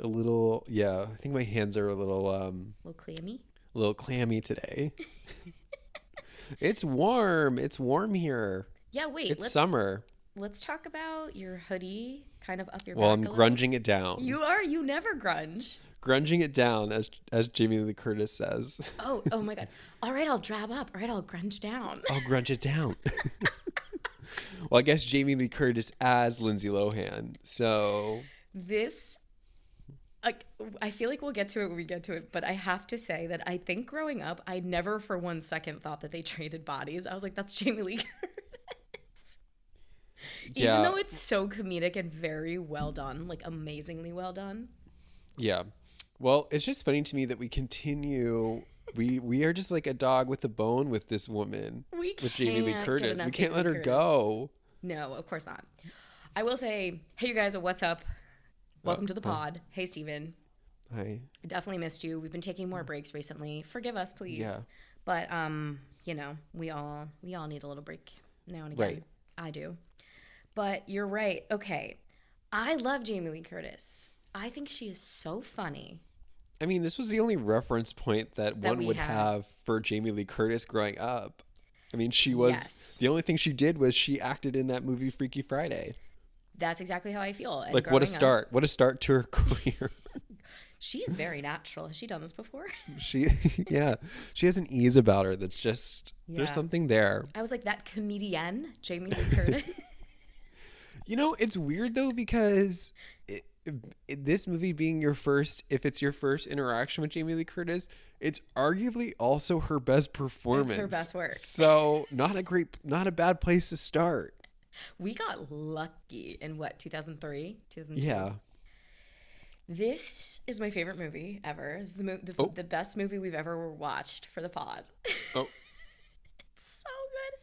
A little, yeah. I think my hands are A little clammy. a little clammy today. It's warm. It's warm here. Yeah, wait, It's summer. let's talk about your hoodie kind of up your Well, back I'm a little. grunging it down. You never grunge. Grunging it down, as Jamie Lee Curtis says. Oh my God. All right, I'll drab up. All right, I'll grunge down. I'll grunge it down. Well, I guess Jamie Lee Curtis as Lindsay Lohan. So This, like, I feel like we'll get to it when we get to it, but I have to say that I think growing up, I never for one second thought that they traded bodies. I was like, that's Jamie Lee Curtis. Even yeah, though it's so comedic and very well done, like amazingly well done. yeah. Well, it's just funny to me that we continue. We are just like a dog with a bone with this woman, We with Jamie Lee can't get Curtis. enough We can't Jamie let Lee her Curtis. go. No, of course not. I will say, hey, you guys, what's up? Welcome to the pod. Hey, Steven. Hi. I definitely missed you. We've been taking more breaks recently. Forgive us, please. Yeah. But we all need a little break now and again. Right. I do. But you're right. Okay. I love Jamie Lee Curtis. I think she is so funny. I mean, this was the only reference point that That one we would had. have for Jamie Lee Curtis growing up. I mean, she was Yes. the only thing she did was she acted in that movie Freaky Friday. That's exactly how I feel. And Like, what a growing up, start! What a start to her career. she is very natural. Has she done this before? She, yeah, she has an ease about her that's just there's Yeah. something there. I was like, that comedian, Jamie Lee Curtis. You know, it's weird though because this movie being your first, if it's your first interaction with Jamie Lee Curtis, it's arguably also her best performance. It's her best work. So not a bad place to start. We got lucky in what, 2003, 2002? Yeah. This is my favorite movie ever. It's Oh. the best movie we've ever watched for the pod. Oh, It's so good.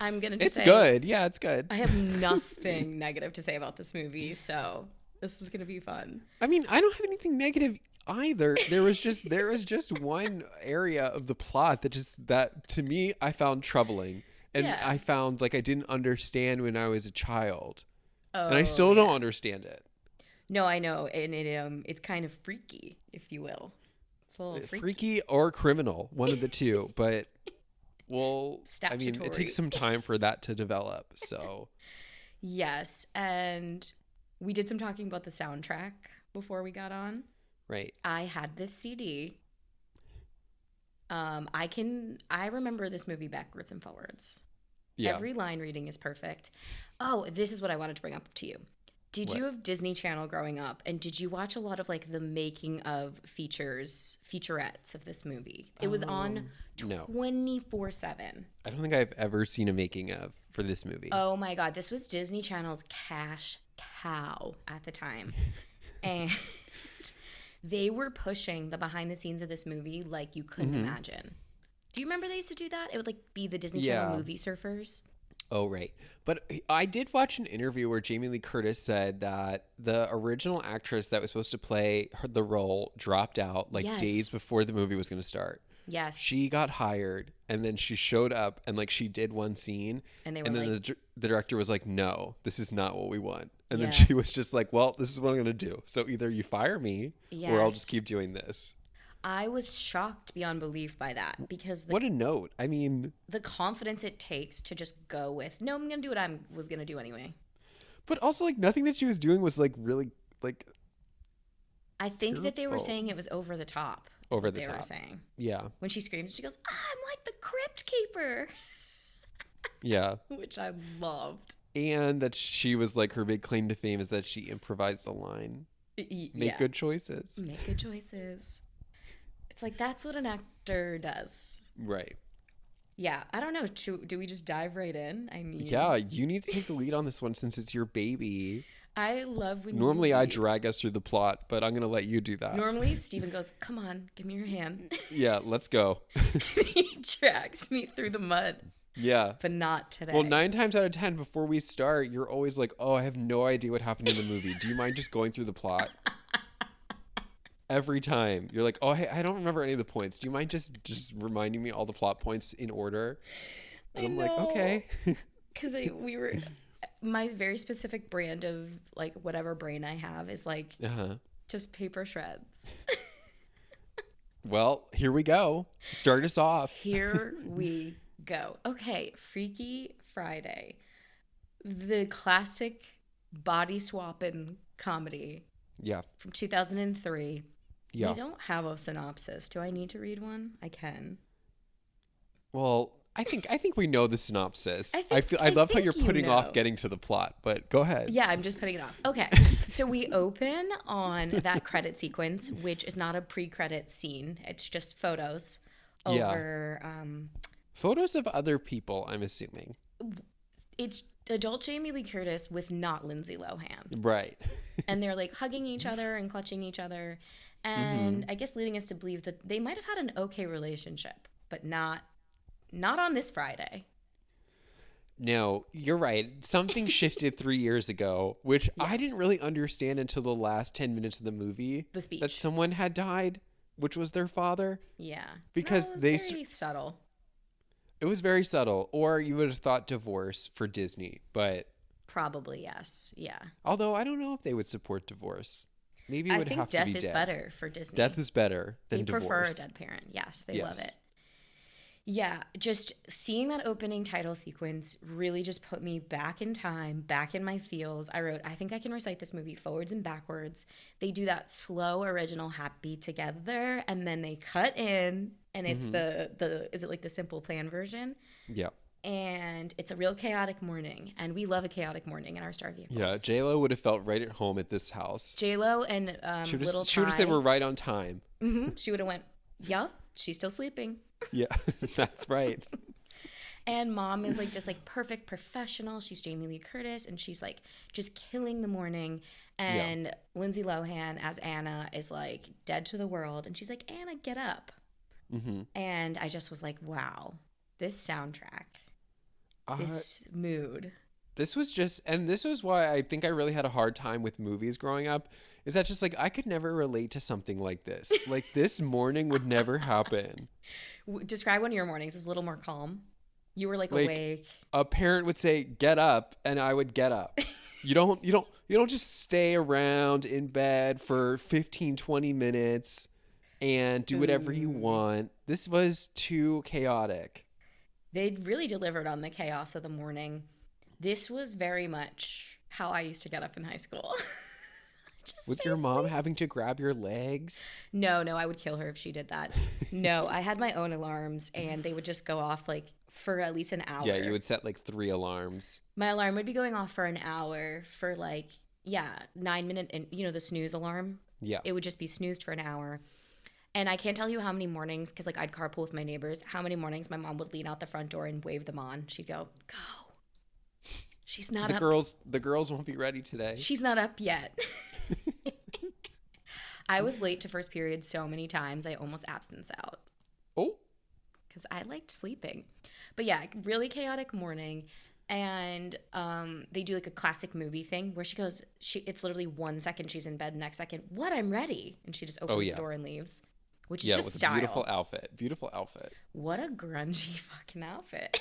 I'm gonna just it's say good. Yeah, it's good. I have nothing negative to say about this movie, so this is gonna be fun. I mean, I don't have anything negative either. There was just one area of the plot that to me I found troubling, and Yeah. I found like I didn't understand when I was a child, Oh, and I still don't yeah. understand it. No, I know, and it's kind of freaky, if you will. It's a little freaky. Freaky or criminal, one of the two. But well, I mean, it Statutory. takes some time for that to develop. So Yes, and we did some talking about the soundtrack before we got on. right, I had this CD. I remember this movie backwards and forwards. yeah. Every line reading is perfect. Oh, this is what I wanted to bring up to you. Did you have Disney Channel growing up, and did you watch a lot of like the making of featurettes of this movie? It was on No. 24/7. I don't think I've ever seen a making of for this movie. Oh my God, this was Disney Channel's cash cow at the time. And they were pushing the behind the scenes of this movie like you couldn't imagine. Do you remember they used to do that? It would like be the Disney Channel Yeah. movie surfers. Oh, right. But I did watch an interview where Jamie Lee Curtis said that the original actress that was supposed to play the role dropped out like Yes. days before the movie was going to start. Yes. She got hired and then she showed up and like she did one scene And they were then like- the director was like, no, this is not what we want. And then Yeah. she was just like, well, this is what I'm going to do. So either you fire me or I'll Yes. just keep doing this. I was shocked beyond belief by that because What a note. I mean, the confidence it takes to just go with, no, I'm going to do what I was going to do anyway. but also like nothing that she was doing was like really like I think that they were Beautiful. saying it was over the top. is Over what the they were top. saying. yeah. When she screams, she goes, I'm like the crypt keeper, Yeah. which I loved. And that she was like her big claim to fame is that she improvised the line. Make good choices. Make good choices. It's like that's what an actor does. Right. Yeah, I don't know. Do we just dive right in? I mean, Yeah, you need to take the lead on this one since it's your baby. I love when Normally I lead. drag us through the plot, but I'm going to let you do that. Normally Steven goes, come on, give me your hand. Yeah, let's go. He drags me through the mud, Yeah. but not today. Well, 9 times out of 10 before we start, you're always like, oh, I have no idea what happened in the movie. Do you mind just going through the plot? Every time. You're like, oh, hey, I don't remember any of the points. Do you mind just reminding me all the plot points in order? And I'm like, okay. Because my very specific brand of like whatever brain I have is like Uh-huh. Just paper shreds. Well, here we go. Start us off. Here we go. Okay, Freaky Friday. The classic body swapping comedy Yeah. from 2003. Yeah. We don't have a synopsis. Do I need to read one? I can. Well, I think we know the synopsis. I I love how think you're you putting know. off getting to the plot, but go ahead. Yeah, I'm just putting it off. Okay. So we open on that credit sequence, which is not a pre-credit scene. It's just photos Yeah. over Photos of other people, I'm assuming. it's adult Jamie Lee Curtis with not Lindsay Lohan. Right. And they're like hugging each other and clutching each other. And I guess leading us to believe that they might have had an okay relationship, but not on this Friday. No, you're right. Something shifted 3 years ago, which I Yes. didn't really understand until the last 10 minutes of the movie. The speech. That someone had died, which was their father. Yeah. Because No, it was they very subtle. It was very subtle. Or you would have thought divorce for Disney. But Probably, yes. Yeah. although I don't know if they would support divorce. Maybe it I would think have to death be is dead. better for Disney. Death is better than They divorce. prefer a dead parent. Yes, they love Yes. it. Yeah, just seeing that opening title sequence really just put me back in time, back in my feels. I think I can recite this movie forwards and backwards. They do that slow original happy together, and then they cut in, and it's the is it like the Simple Plan version? Yeah. And it's a real chaotic morning, and we love a chaotic morning in our Star vehicles. Yeah, J-Lo would have felt right at home at this house. J-Lo and She would Little have said we're right on time. She would have went, yup, she's still sleeping. Yeah, that's right. And mom is like this like perfect professional. She's Jamie Lee Curtis, and she's like just killing the morning. And Lindsay Lohan as Anna is like dead to the world, and she's like, Anna, get up. And I just was like, wow, this soundtrack, this mood. This was why I think I really had a hard time with movies growing up, is that just like I could never relate to something like this. Like this morning would never happen. Describe one of your mornings as a little more calm. You were like Like, awake. A parent would say, "Get up," and I would get up. You don't just stay around in bed for 15, 20 minutes and do whatever you want. This was too chaotic. They really delivered on the chaos of the morning. This was very much how I used to get up in high school. With your mom having to grab your legs? No, I would kill her if she did that. No, I had my own alarms, and they would just go off like for at least an hour. Yeah, you would set like 3 alarms. My alarm would be going off for an hour for like, 9-minute, and the snooze alarm. Yeah. It would just be snoozed for an hour. And I can't tell you how many mornings, because like I'd carpool with my neighbors, how many mornings my mom would lean out the front door and wave them on. She'd go, she's not up. The girls won't be ready today. She's not up yet. I was late to first period so many times I almost absenced out. Oh. Because I liked sleeping. But yeah, really chaotic morning. And they do like a classic movie thing where she goes, it's literally 1 second she's in bed, next second, what, I'm ready. And she just opens the door and leaves. Which is just with style. a beautiful outfit. Beautiful outfit. What a grungy fucking outfit.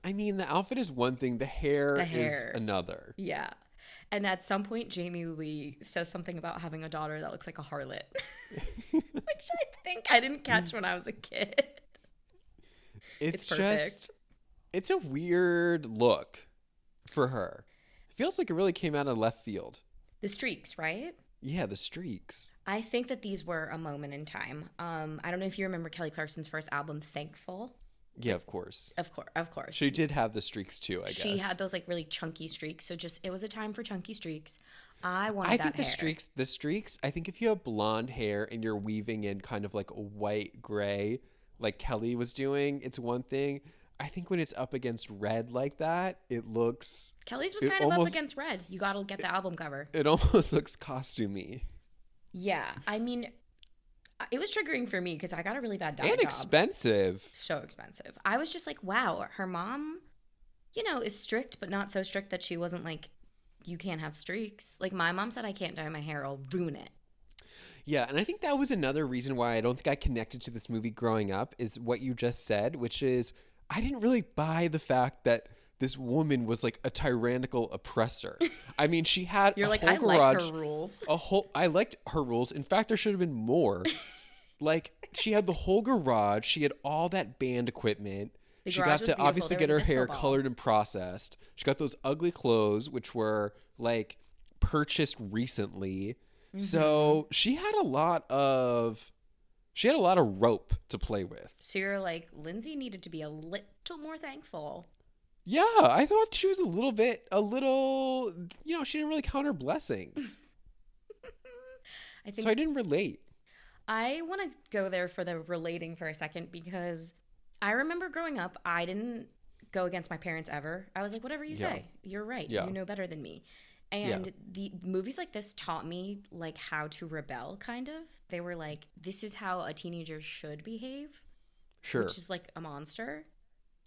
I mean, the outfit is one thing. The hair is another. Yeah. And at some point, Jamie Lee says something about having a daughter that looks like a harlot, which I think I didn't catch when I was a kid. It's perfect. It's a weird look for her. It feels like it really came out of left field. The streaks, right? Yeah, the streaks. I think that these were a moment in time. I don't know if you remember Kelly Clarkson's first album, Thankful. Yeah, of course. Of course. She did have the streaks too, I guess. She had those like really chunky streaks. So it was a time for chunky streaks. I wanted that hair. The streaks, I think if you have blonde hair and you're weaving in kind of like a white gray, like Kelly was doing, it's one thing. I think when it's up against red like that, it looks... Kelly's was kind of up against red. You got to get the album cover. It almost looks costumey. Yeah. I mean, it was triggering for me because I got a really bad dye job. And expensive. So expensive. I was just like, wow, her mom, is strict, but not so strict that she wasn't like, you can't have streaks. Like my mom said, I can't dye my hair. I'll ruin it. Yeah, and I think that was another reason why I don't think I connected to this movie growing up is what you just said, which is I didn't really buy the fact that this woman was like a tyrannical oppressor. I mean, she had You're a like, whole I garage, like her rules. I liked her rules. In fact, there should have been more. Like, she had the whole garage. She had all that band equipment. The She garage got was to beautiful. obviously There get was a her disco hair ball. colored and processed. She got those ugly clothes, which were like purchased recently. So she had a lot of rope to play with. So you're like, Lindsay needed to be a little more thankful. Yeah, I thought she was she didn't really count her blessings. I think So I didn't relate. I want to go there for the relating for a second because I remember growing up, I didn't go against my parents ever. I was like, whatever you say, you're right. Yeah. You know better than me. And the movies like this taught me like how to rebel, kind of. They were like, this is how a teenager should behave, Sure. which is like a monster.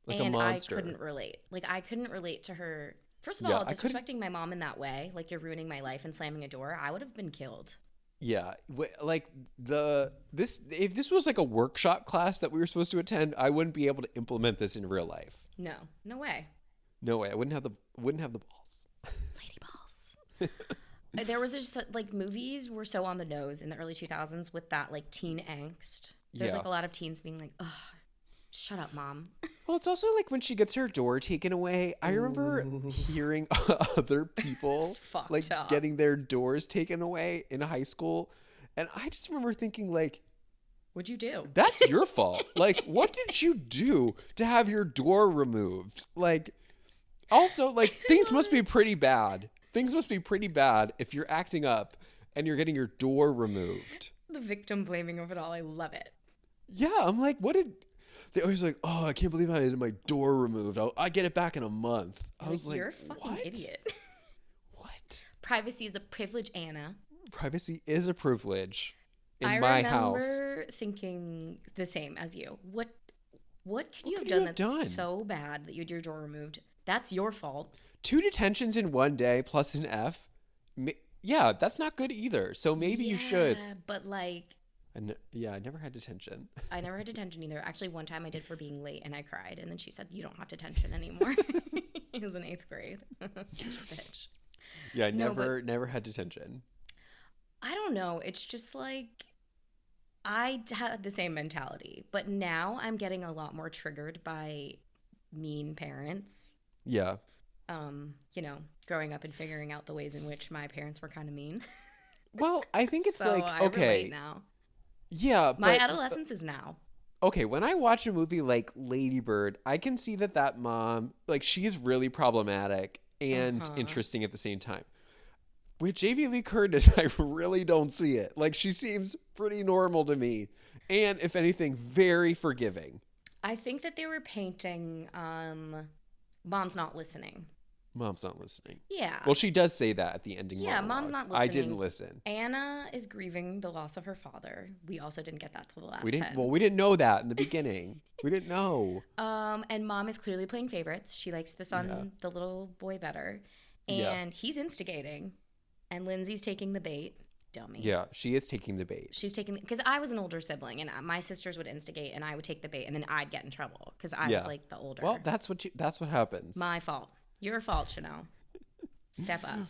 Like and a monster. I couldn't relate. Like, I couldn't relate to her. First of Yeah, all, I couldn't- disrespecting my mom in that way, like you're ruining my life and slamming a door, I would have been killed. Yeah, like if this was like a workshop class that we were supposed to attend, I wouldn't be able to implement this in real life. No, no way. No way. I wouldn't have the balls. Lady balls. There was just like movies were so on the nose in the early 2000s with that like teen angst. There's Yeah. like a lot of teens being like, "Ugh, shut up, mom." Well, it's also like when she gets her door taken away. I remember hearing other people It's fucked like up. getting their doors taken away in high school, and I just remember thinking like, What'd you do? that's your fault. Like, what did you do to have your door removed? Like, also, like, things must be pretty bad. Things must be pretty bad if you're acting up and you're getting your door removed. The victim blaming of it all. I love it. Yeah, I'm like, what did... They always like, oh, I can't believe I had my door removed. I get it back in a month. I was like, you're a fucking what? idiot. What? Privacy is a privilege, Anna. Privacy is a privilege in I my house. remember thinking the same as you. What could you have could done you have that's done? so bad that you had your door removed? That's your fault. 2 detentions in one day plus an F. Yeah, that's not good either. So maybe you should. Yeah, but like, I never had detention. I never had detention either. Actually, one time I did for being late and I cried. And then she said, you don't have detention anymore. It was in 8th grade. Such a bitch. Yeah, I No, never had detention. I don't know. It's just like, I had the same mentality. But now I'm getting a lot more triggered by mean parents. Yeah. Growing up and figuring out the ways in which my parents were kind of mean. Well, I think it's So like, I okay. relate now. Yeah, My but adolescence is now. okay, when I watch a movie like Lady Bird, I can see that mom, like, she's really problematic and interesting at the same time. With Jamie Lee Curtis, I really don't see it. Like, she seems pretty normal to me. And, if anything, very forgiving. I think that they were painting Mom's Not Listening. Mom's not listening. Yeah. Well, she does say that at the ending Yeah, monologue. Mom's not I listening. didn't listen. Anna is grieving the loss of her father. We also didn't get that till the last We didn't. 10. Well, we didn't know that in the beginning. We didn't know. And Mom is clearly playing favorites. She likes the son, the little boy, better. And he's instigating. And Lindsay's taking the bait. Dummy. Yeah, she is taking the bait. She's taking, because I was an older sibling and my sisters would instigate and I would take the bait and then I'd get in trouble because I was like the older. Well, that's what happens. My fault. Your fault, Shanelle. Step up.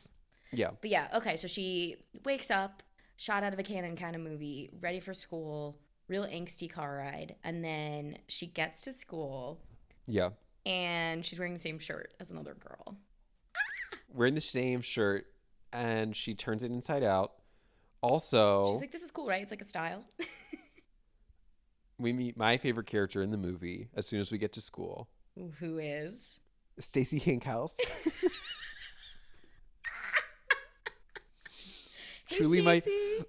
Yeah. But yeah, okay, so she wakes up, shot out of a cannon kind of movie, ready for school, real angsty car ride, and then she gets to school Yeah. and she's wearing the same shirt as another girl. Wearing the same shirt, and she turns it inside out. Also, She's like, this is cool, right? It's like a style. we meet my favorite character in the movie as soon as we get to school. Who is? Stacey Hinkhouse. Hey, Truly Stacey.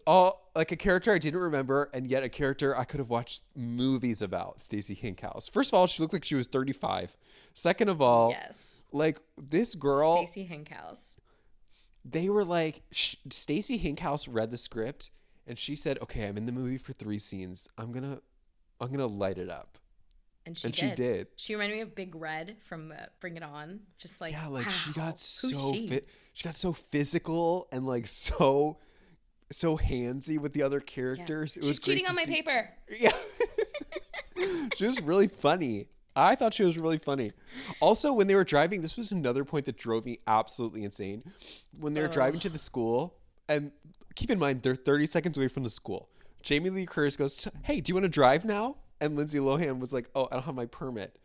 like a character I didn't remember, and yet a character I could have watched movies about. Stacey Hinkhouse. First of all, she looked like she was 35. Second of all, Yes. like, this girl, Stacey Hinkhouse. they were like, Stacey Hinkhouse read the script and she said, okay, I'm in the movie for 3 scenes. I'm gonna light it up. And she She did. She reminded me of Big Red from Bring It On. Just like, Yeah, like, wow, she got who's so she? fit. She got so physical and like so handsy with the other characters. It She's was great cheating to on my see. paper. Yeah. She was really funny. I thought she was really funny. Also, when they were driving, this was another point that drove me absolutely insane. When they were driving to the school, and keep in mind, they're 30 seconds away from the school. Jamie Lee Curtis goes, "Hey, do you want to drive now?" And Lindsay Lohan was like, "Oh, I don't have my permit."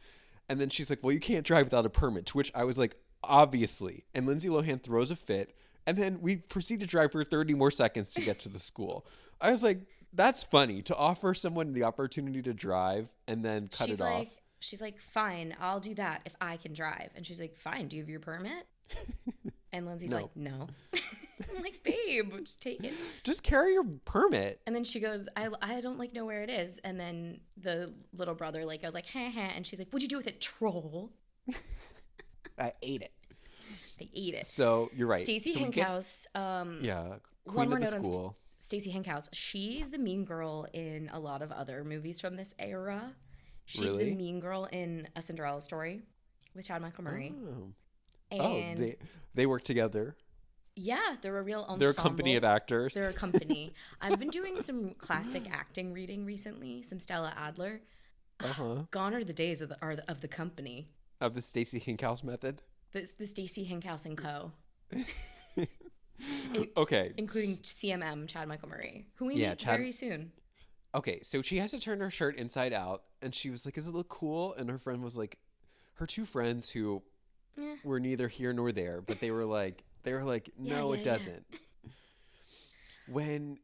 And then she's like, "Well, you can't drive without a permit." To which I was like, "Obviously." And Lindsay Lohan throws a fit. And then we proceed to drive for 30 more seconds to get to the school. I was like, that's funny to offer someone the opportunity to drive and then cut it off. She's like, "Fine, I'll do that if I can drive." And she's like, "Fine, do you have your permit?" And Lindsay's like, "No." I'm like, "Babe, just take it. Just carry your permit." And then she goes, I don't like know where it is." And then the little brother like goes like, "Ha ha." And she's like, "What'd you do with it, troll?" I ate it. I ate it. So you're right. Stacey Hinkhouse. Queen of the school. Stacey Hinkhouse. She's the mean girl in a lot of other movies from this era. She's the mean girl in A Cinderella Story with Chad Michael Murray. And they work together. Yeah, they're a real ensemble. They're a company of actors. They're a company. I've been doing some classic acting reading recently, some Stella Adler. Gone are the days of the company. Of the Stacey Hinkhouse method? The Stacey Hinkhouse and Co. Okay. Including CMM, Chad Michael Murray, who we meet very soon. Okay, so she has to turn her shirt inside out, and she was like, "Does it look cool?" And her friend was like, her two friends who were neither here nor there, but they were like, "No, it doesn't." When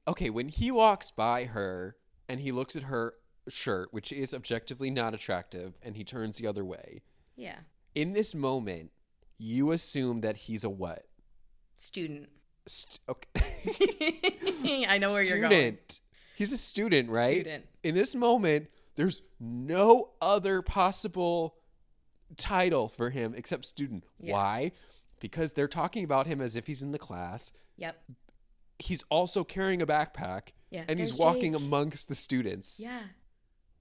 he walks by her and he looks at her shirt, which is objectively not attractive, and he turns the other way. Yeah. In this moment, you assume that he's a what? Student. Okay. I know where you're going. He's a student, right? Student. In this moment, there's no other possible title for him except student. Yeah. Why? Because they're talking about him as if he's in the class. Yep. He's also carrying a backpack. Yeah. And he's walking amongst the students. Yeah.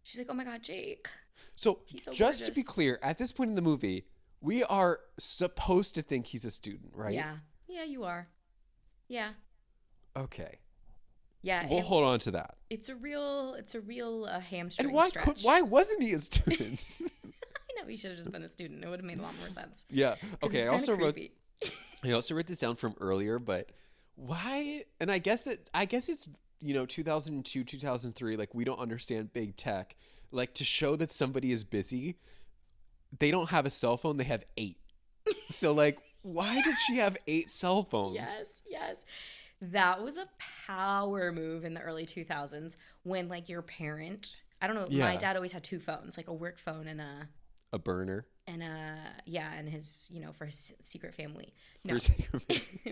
She's like, "Oh my God, Jake." So just to be clear, at this point in the movie, we are supposed to think he's a student, right? Yeah. Yeah, you are. Yeah. Okay. Yeah. We'll hold on to that. It's a real hamstring and stretch. Why wasn't he a student? I know he should have just been a student. It would have made a lot more sense. Yeah. Okay. I also wrote this down from earlier, but why? And I guess it's 2002, 2003. Like, we don't understand big tech. Like, to show that somebody is busy, they don't have a cell phone. They have 8. So like, why did she have 8 cell phones? Yes. That was a power move in the early 2000s when like your parent, I don't know, my dad always had 2 phones, like a work phone and a burner. And and his, for his secret family. No.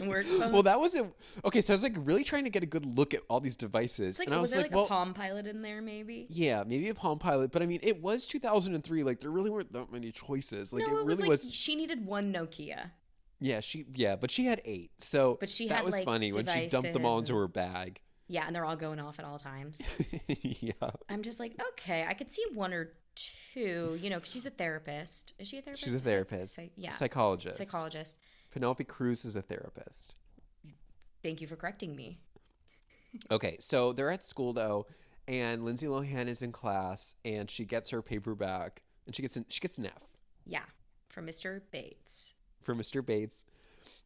Work phone. Well, that wasn't okay. So I was like really trying to get a good look at all these devices. It's like, and I was there like a Palm Pilot in there, maybe? Yeah, maybe a Palm Pilot. But I mean, it was 2003. Like, there really weren't that many choices. Like, no, it really was. She needed one Nokia. Yeah, but she had 8. So that was like funny when she dumped them all into her bag. Yeah, and they're all going off at all times. Yeah. I'm just like, okay, I could see 1 or 2, because she's a therapist. Is she a therapist? She's a therapist. Yeah. Psychologist. Penelope Cruz is a therapist. Thank you for correcting me. Okay, so they're at school though, and Lindsay Lohan is in class, and she gets her paper back, and she gets an F. Yeah, from Mr. Bates.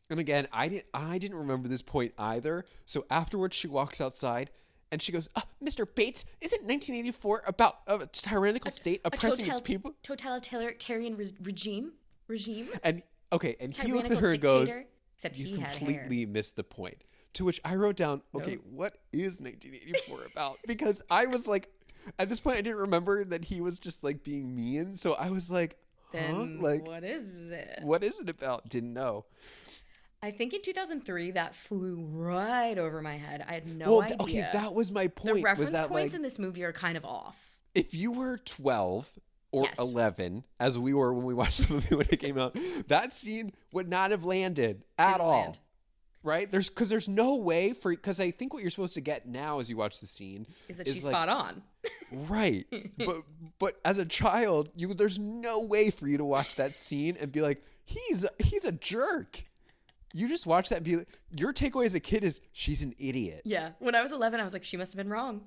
And again, I didn't remember this point either. So afterwards, she walks outside and she goes, "Mr. Bates, isn't 1984 about a tyrannical state oppressing its people? Totalitarian regime? And he looks at her and goes, except "You he had completely hair." missed the point." To which I wrote down, "Okay, what is 1984 about?" Because I was like, at this point, I didn't remember that he was just like being mean. So I was like, then like, what is it? What is it about? Didn't know. I think in 2003 that flew right over my head. I had no idea. Okay, that was my point. The reference was that, points in this movie are kind of off. If you were 12 or 11, as we were when we watched the movie when it came out, that scene would not have landed at all. Right? There's no way because I think what you're supposed to get now as you watch the scene is that she's like, spot on. Right. But as a child, there's no way for you to watch that scene and be like, he's a jerk. You just watch that and be like, your takeaway as a kid is she's an idiot. Yeah. When I was 11, I was like, she must have been wrong.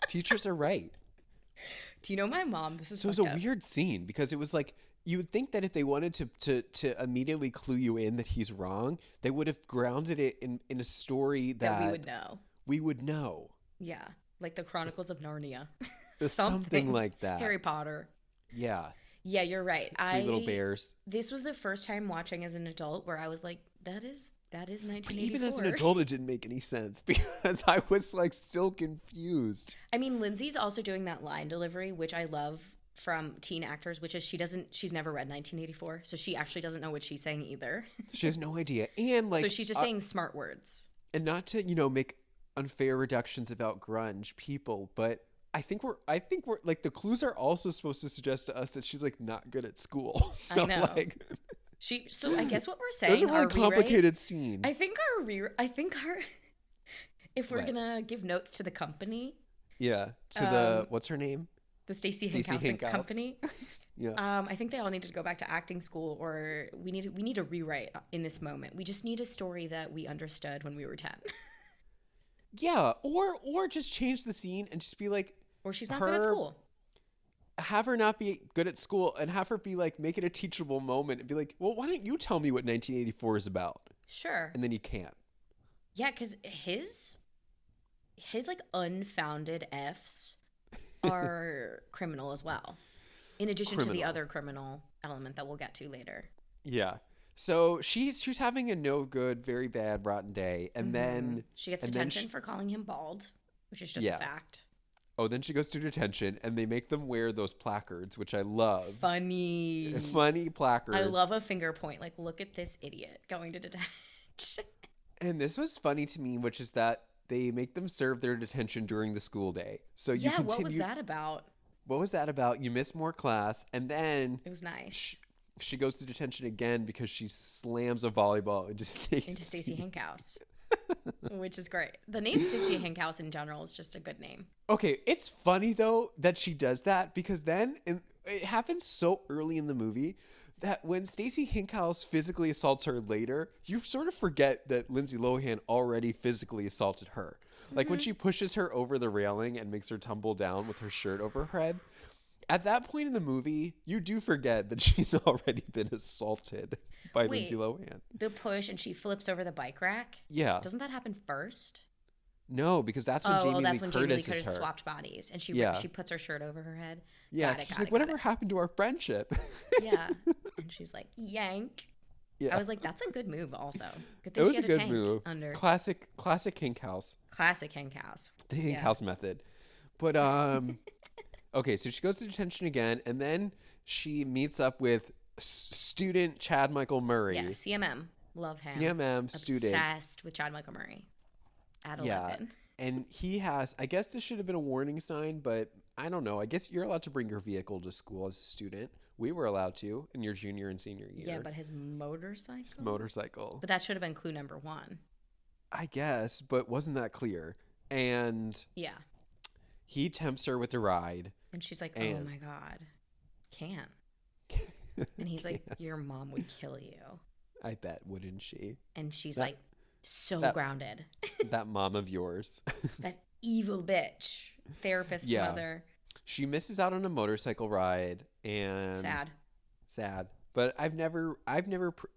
Teachers are right. Do you know my mom? This is So it was fucked a up. weird scene because it was like you would think that if they wanted to immediately clue you in that he's wrong, they would have grounded it in a story That we would know. we would know. Yeah. Like the Chronicles of Narnia. Something like that. Harry Potter. Yeah. Yeah, you're right. Three Little Bears. This was the first time watching as an adult where I was like, that is 1984. But even as an adult, it didn't make any sense because I was like still confused. I mean, Lindsay's also doing that line delivery, which I love from teen actors, which is she's never read 1984, so she actually doesn't know what she's saying either. She has no idea. And like, so she's just saying smart words. And not to, make unfair reductions about grunge people, but I think we're like the clues are also supposed to suggest to us that she's like not good at school. So, I know. Like, So I guess what we're saying. there's a really complicated rewrite, scene. I think our if we're gonna give notes to the company. Yeah. To the what's her name? The Stacey Hinkhouse Company. Yeah. I think they all needed to go back to acting school, or we need to rewrite in this moment. We just need a story that we understood when we were 10. Yeah, or just change the scene and just be like, or she's not good at school. Have her not be good at school and have her be like, make it a teachable moment and be like, well, why don't you tell me what 1984 is about? Sure. And then you can't. Yeah, because his like unfounded Fs are criminal as well. In addition to the other criminal element that we'll get to later. Yeah. So she's having a no good, very bad, rotten day. And then she gets detention for calling him bald, which is just a fact. Oh, then she goes to detention and they make them wear those placards, which I love. Funny placards. I love a finger point. Like, look at this idiot going to detention. And this was funny to me, which is that they make them serve their detention during the school day. So you continue. What was that about? What was that about? You miss more class, and then it was nice. She goes to detention again because she slams a volleyball into Stacey Hinkhouse, which is great. The name Stacey Hinkhouse in general is just a good name. Okay, it's funny though that she does that because then it happens so early in the movie that when Stacey Hinkhouse physically assaults her later, you sort of forget that Lindsay Lohan already physically assaulted her. Like when she pushes her over the railing and makes her tumble down with her shirt over her head. At that point in the movie, you do forget that she's already been assaulted by Lindsay Lohan. The push and she flips over the bike rack? Yeah. Doesn't that happen first? No, because that's when Jamie Lee Curtis is her. Swapped bodies and she puts her shirt over her head. Yeah, she's like, whatever happened to our friendship? Yeah. And she's like, yank. Yeah. I was like, that's a good move also. Good thing it was she had a good move. Under. Classic Hinkhouse. Classic Hinkhouse. The Hinkhouse method. But okay, so she goes to detention again, and then she meets up with student Chad Michael Murray. Yeah, CMM. Love him. CMM student. Obsessed with Chad Michael Murray. At 11. And he has, I guess this should have been a warning sign, but I don't know. I guess you're allowed to bring your vehicle to school as a student. We were allowed to in your junior and senior year. Yeah, but his motorcycle? His motorcycle. But that should have been clue number 1. I guess, but wasn't that clear? And yeah, he tempts her with a ride. And she's like, oh my God, can't. And he's like, your mom would kill you. I bet, wouldn't she? And she's like, grounded. That mom of yours. That evil bitch. Therapist mother. She misses out on a motorcycle ride and sad. But I've never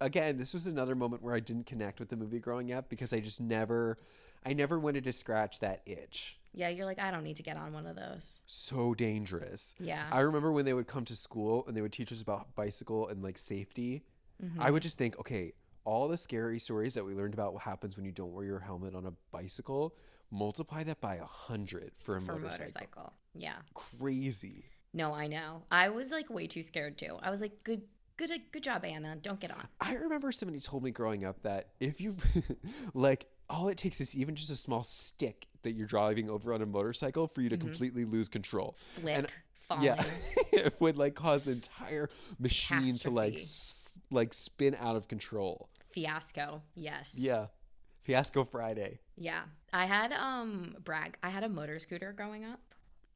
again, this was another moment where I didn't connect with the movie growing up because I never wanted to scratch that itch. Yeah, you're like, I don't need to get on one of those. So dangerous. Yeah. I remember when they would come to school and they would teach us about bicycle and like safety. Mm-hmm. I would just think, okay, all the scary stories that we learned about what happens when you don't wear your helmet on a bicycle, multiply that by 100 for a motorcycle. Yeah. Crazy. No, I know. I was like way too scared too. I was like, good job, Anna. Don't get on. I remember somebody told me growing up that if you like, all it takes is even just a small stick that you're driving over on a motorcycle for you to completely lose control. Flip, falling. Yeah, it would like cause the entire machine to like spin out of control. Fiasco. Yes. Yeah. Fiasco Friday. Yeah. I had I had a motor scooter growing up.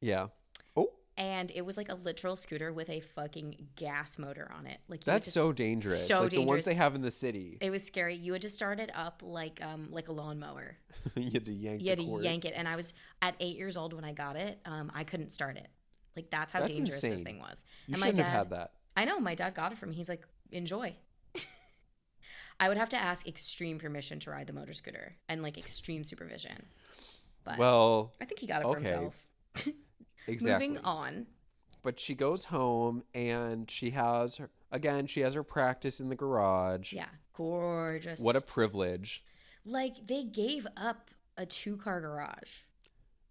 Yeah. Oh. And it was like a literal scooter with a fucking gas motor on it. Like that's so dangerous. So like dangerous. The ones they have in the city. It was scary. You had to start it up like a lawnmower. You had to yank. Yank it. And I was at 8 years old when I got it. I couldn't start it. Like, that's how That's dangerous insane. this thing was. You And my shouldn't dad, have had that. I know, my dad got it for me. He's like, enjoy. I would have to ask extreme permission to ride the motor scooter and like extreme supervision. But Well, I think he got it for okay. himself. Exactly. Moving on. But she goes home and she has her practice in the garage. Yeah, gorgeous. What a privilege Like, they gave up a 2-car garage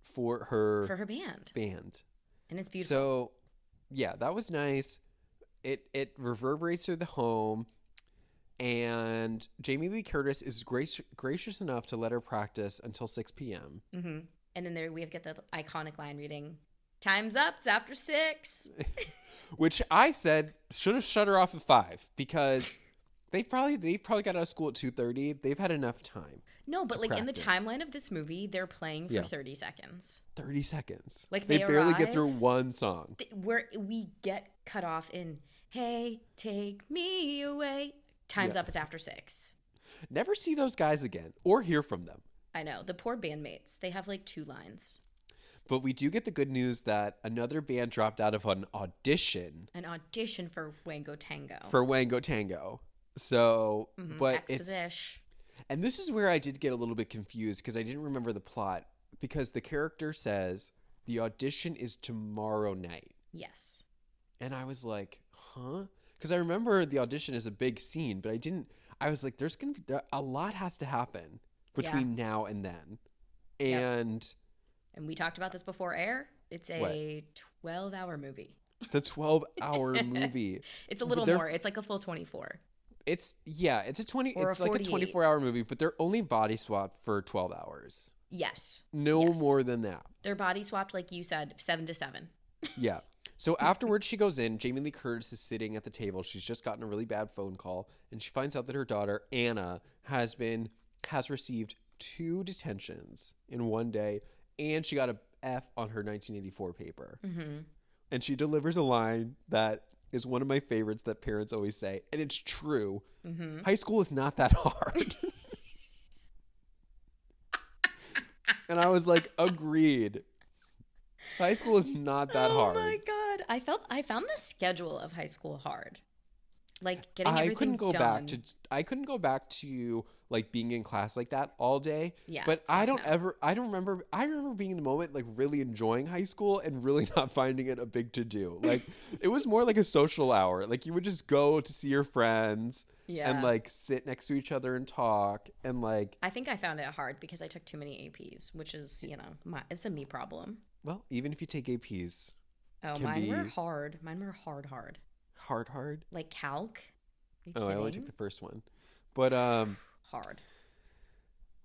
for her band. And it's beautiful. So, yeah, that was nice. It reverberates through the home, and Jamie Lee Curtis is gracious enough to let her practice until 6 p.m. Mm-hmm. And then we have to get the iconic line reading, "Time's up, it's after 6." Which I said should have shut her off at 5 because they've probably got out of school at 2:30. They've had enough time. No, but like practice. in the timeline of this movie, they're playing for 30 seconds. 30 seconds. Like they barely arrive, get through one song. Where we get cut off in, "Hey, take me away. Time's up, it's after 6." Never see those guys again or hear from them. I know. The poor bandmates. They have like 2 lines. But we do get the good news that another band dropped out of an audition. An audition for Wango Tango. For Wango Tango. So, but Exposition. and this is where I did get a little bit confused because I didn't remember the plot because the character says the audition is tomorrow night. Yes. And I was like, huh? Because I remember the audition is a big scene, but I was like, there's going to be, a lot has to happen between now and then. And we talked about this before air. It's a 12-hour movie. It's a 12-hour movie. It's a little more. It's like a full 24. It's like a 24-hour movie, but they're only body swapped for 12 hours. Yes. No more than that. They're body swapped, like you said, 7 to 7. Yeah. So afterwards, she goes in. Jamie Lee Curtis is sitting at the table. She's just gotten a really bad phone call, and she finds out that her daughter Anna has received 2 detentions in one day, and she got a F on her 1984 paper. Mm-hmm. And she delivers a line that is one of my favorites that parents always say, and it's true. Mm-hmm. High school is not that hard. And I was like, agreed. High school is not that hard. Oh my god. I found the schedule of high school hard. Like getting everything done. I couldn't go back to like being in class like that all day. Yeah. But I remember being in the moment like really enjoying high school and really not finding it a big to do. Like it was more like a social hour. Like you would just go to see your friends and like sit next to each other and talk and like. I think I found it hard because I took too many APs, which is, it's a me problem. Well, even if you take APs. Oh, mine were hard. Mine were hard. Hard? Like calc? I only took the first one. But hard.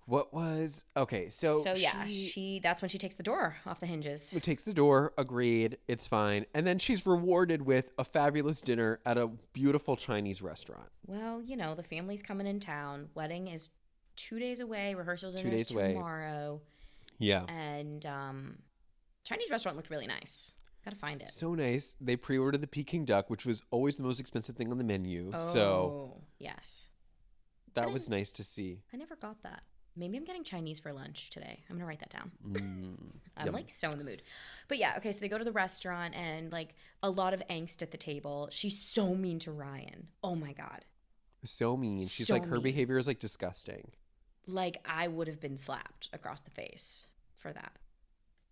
What was okay? So that's when she takes the door off the hinges. She takes the door. Agreed. It's fine. And then she's rewarded with a fabulous dinner at a beautiful Chinese restaurant. Well, the family's coming in town. Wedding is 2 days away. Rehearsal dinner is tomorrow. Yeah. And Chinese restaurant looked really nice. Gotta find it. So nice. They pre-ordered the Peking duck, which was always the most expensive thing on the menu. Oh, so yes. That was nice to see. I never got that. Maybe I'm getting Chinese for lunch today. I'm going to write that down. I'm like so in the mood. But yeah, okay, so they go to the restaurant and like a lot of angst at the table. She's so mean to Ryan. Oh my God. So mean. She's like, her behavior is like disgusting. Like I would have been slapped across the face for that.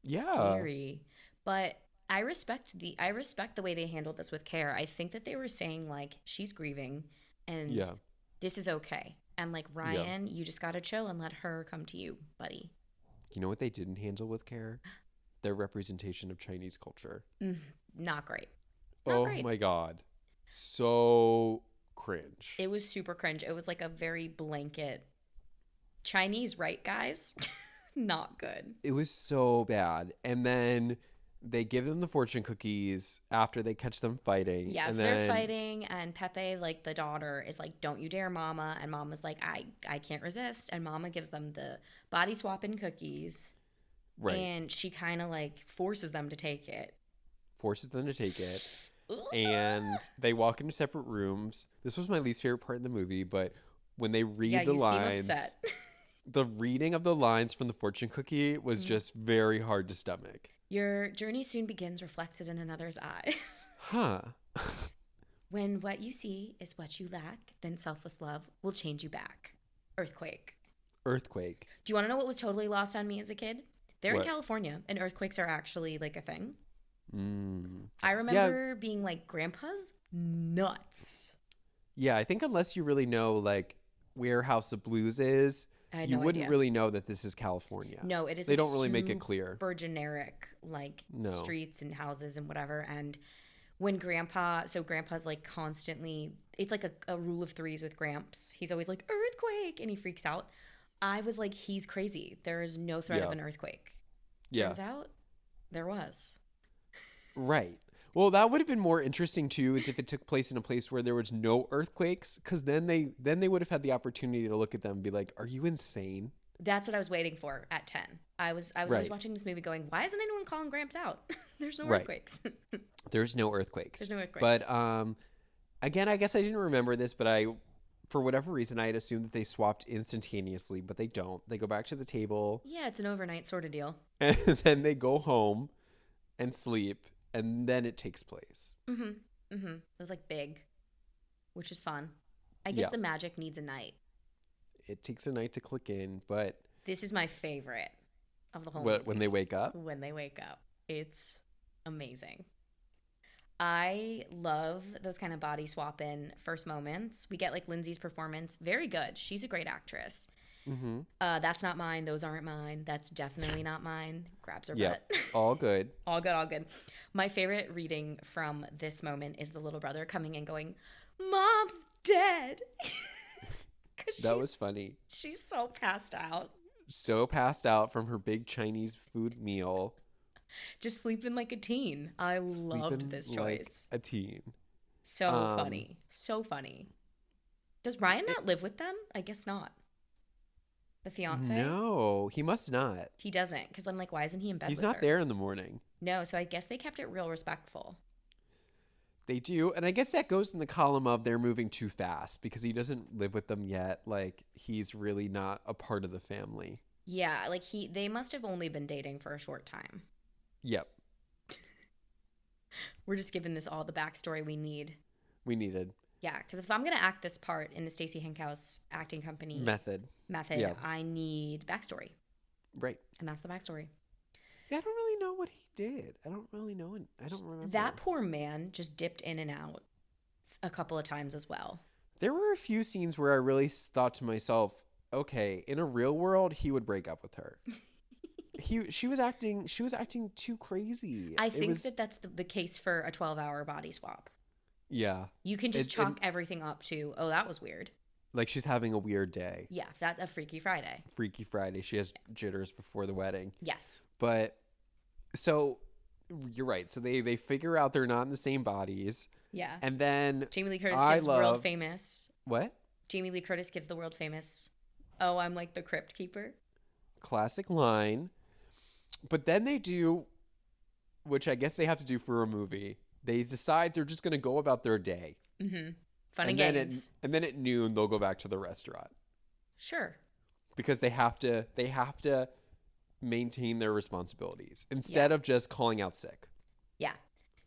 Yeah. Scary. But I respect the way they handled this with care. I think that they were saying like she's grieving and this is okay. And like Ryan, you just gotta chill and let her come to you, buddy. You know what they didn't handle with care? Their representation of Chinese culture. Not great. Not great. My God. So cringe. It was super cringe. It was like a very blanket Chinese, right, guys? Not good. It was so bad. And then they give them the fortune cookies after they catch them fighting. Yeah, so they're fighting, and Pepe, like the daughter, is like, "Don't you dare, Mama." And Mama's like, I can't resist. And Mama gives them the body swapping cookies. Right. And she kind of like forces them to take it. And they walk into separate rooms. This was my least favorite part in the movie, but when they read the lines, the reading of the lines from the fortune cookie was just very hard to stomach. Your journey soon begins reflected in another's eyes. Huh. When what you see is what you lack, then selfless love will change you back. Earthquake. Earthquake. Do you want to know what was totally lost on me as a kid? They're What? in California, and earthquakes are actually like a thing. Mm. I remember being like, Grandpa's nuts. Yeah, I think unless you really know like where House of Blues is, I had you no wouldn't idea. really know that this is California. No, it is. They like don't really make it clear. Super generic, like No. streets and houses and whatever. And when Grandpa's like constantly, it's like a rule of threes with Gramps. He's always like, earthquake, and he freaks out. I was like, he's crazy. There is no threat of an earthquake. Turns out there was. Right. Well, that would have been more interesting too, is if it took place in a place where there was no earthquakes, because then they would have had the opportunity to look at them and be like, "Are you insane?" That's what I was waiting for at 10. I was always watching this movie going, why isn't anyone calling Gramps out? There's no earthquakes. There's no earthquakes. There's no earthquakes. But again, I guess I didn't remember this, but for whatever reason, I had assumed that they swapped instantaneously, but they don't. They go back to the table. Yeah, it's an overnight sort of deal. And then they go home and sleep, and then it takes place. It was like big, which is fun. I guess the magic needs a night. It takes a night to click in, but this is my favorite of the whole movie. When they wake up? When they wake up. It's amazing. I love those kind of body swap in first moments. We get like Lindsay's performance. Very good. She's a great actress. Mm-hmm. That's not mine. Those aren't mine. That's definitely not mine. Grabs her butt. All good. All good, all good. My favorite reading from this moment is the little brother coming in going, Mom's dead. That was funny. She's so passed out. So passed out from her big Chinese food meal. Just sleeping like a teen. I loved this choice. Like a teen. So funny. So funny. Does Ryan not live with them? I guess not. The fiance? No, he must not. He doesn't. Because I'm like, why isn't he in bed He's with not her? there in the morning. No, so I guess they kept it real respectful. They do. And I guess that goes in the column of they're moving too fast because he doesn't live with them yet. Like, he's really not a part of the family. Yeah, like they must have only been dating for a short time. Yep. We're just giving this all the backstory we need. We needed. Yeah, because if I'm going to act this part in the Stacey Hinkhouse acting company method, yeah. I need backstory. Right. And that's the backstory. Yeah, I don't really know what he did. I don't really know. I don't remember. That poor man just dipped in and out a couple of times as well. There were a few scenes where I really thought to myself, okay, in a real world, he would break up with her. She was acting too crazy. I think that's the case for a 12-hour body swap. Yeah. You can just chalk everything up to, oh, that was weird. Like she's having a weird day. Yeah, that's a Freaky Friday. Freaky Friday. She has jitters before the wedding. Yes. But so you're right. So they figure out they're not in the same bodies. Yeah. And then Jamie Lee Curtis gives world famous. What? Jamie Lee Curtis gives the world famous, oh, I'm like the crypt keeper. Classic line. But then they do, which I guess they have to do for a movie. They decide they're just going to go about their day. Mm-hmm. Fun and games. And then at noon, they'll go back to the restaurant. Sure. Because they have to maintain their responsibilities instead of just calling out sick. Yeah.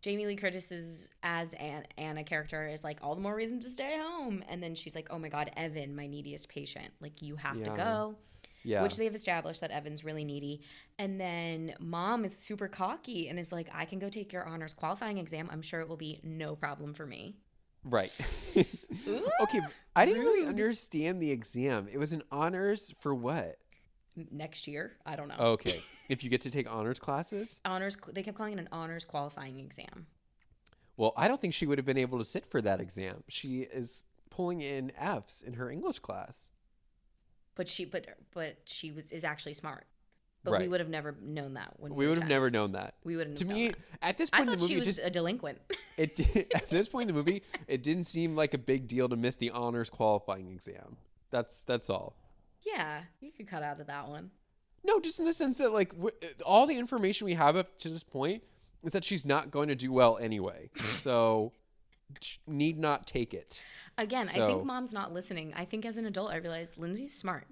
Jamie Lee Curtis's as Anna character is like, all the more reason to stay home. And then she's like, oh my God, Evan, my neediest patient. Like, you have to go. Yeah. Which they've established that Evan's really needy. And then Mom is super cocky and is like, I can go take your honors qualifying exam. I'm sure it will be no problem for me. Right. Okay. I didn't really understand the exam. It was an honors for what? Next year? I don't know. Okay. If you get to take honors classes? They kept calling it an honors qualifying exam. Well, I don't think she would have been able to sit for that exam. She is pulling in Fs in her English class. But she is actually smart. But we would have never known that when we would have never known that. We wouldn't. To have me, known that. at this point in the movie, she was a delinquent. At this point in the movie, it didn't seem like a big deal to miss the honors qualifying exam. That's all. Yeah, you could cut out of that one. No, just in the sense that like all the information we have up to this point is that she's not going to do well anyway. So need not take it. Again, I think Mom's not listening. I think as an adult, I realized Lindsay's smart.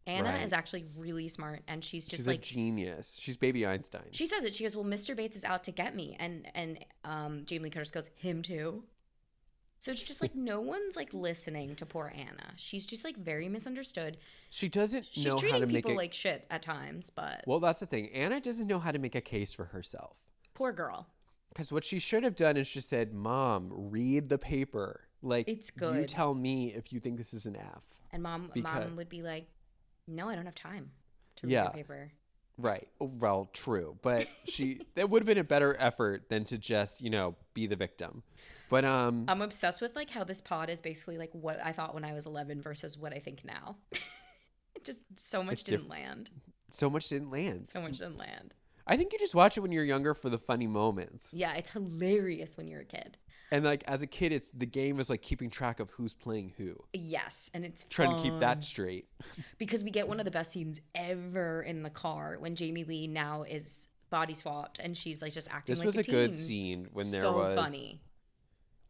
Anna Right. is actually really smart, and she's just She's like a genius. She's baby Einstein. she says it. She goes, "Well, Mr. Bates is out to get me," and Jamie Lee Curtis goes, "Him too." So it's just like no one's like listening to poor Anna. She's just like very misunderstood. She doesn't She's know how treating to make people it. like shit at times, but Well, that's the thing. Anna doesn't know how to make a case for herself. poor girl. Because what she should have done is just said, "Mom, read the paper. Like, It's you good." tell me if you think this is an F." And mom would be like, "No, I don't have time to read Yeah. your paper." Right. Well, true. But that would have been a better effort than to just, be the victim. But I'm obsessed with like how this pod is basically like what I thought when I was 11 versus what I think now. It just so much didn't land. so much didn't land. So much didn't land. I think you just watch it when you're younger for the funny moments. Yeah, it's hilarious when you're a kid. And like as a kid, the game is like keeping track of who's playing who. Yes, and it's Trying to keep fun. that straight. Because we get one of the best scenes ever in the car when Jamie Lee now is body swapped and she's like just acting This like was a a good teen. scene when there So was funny.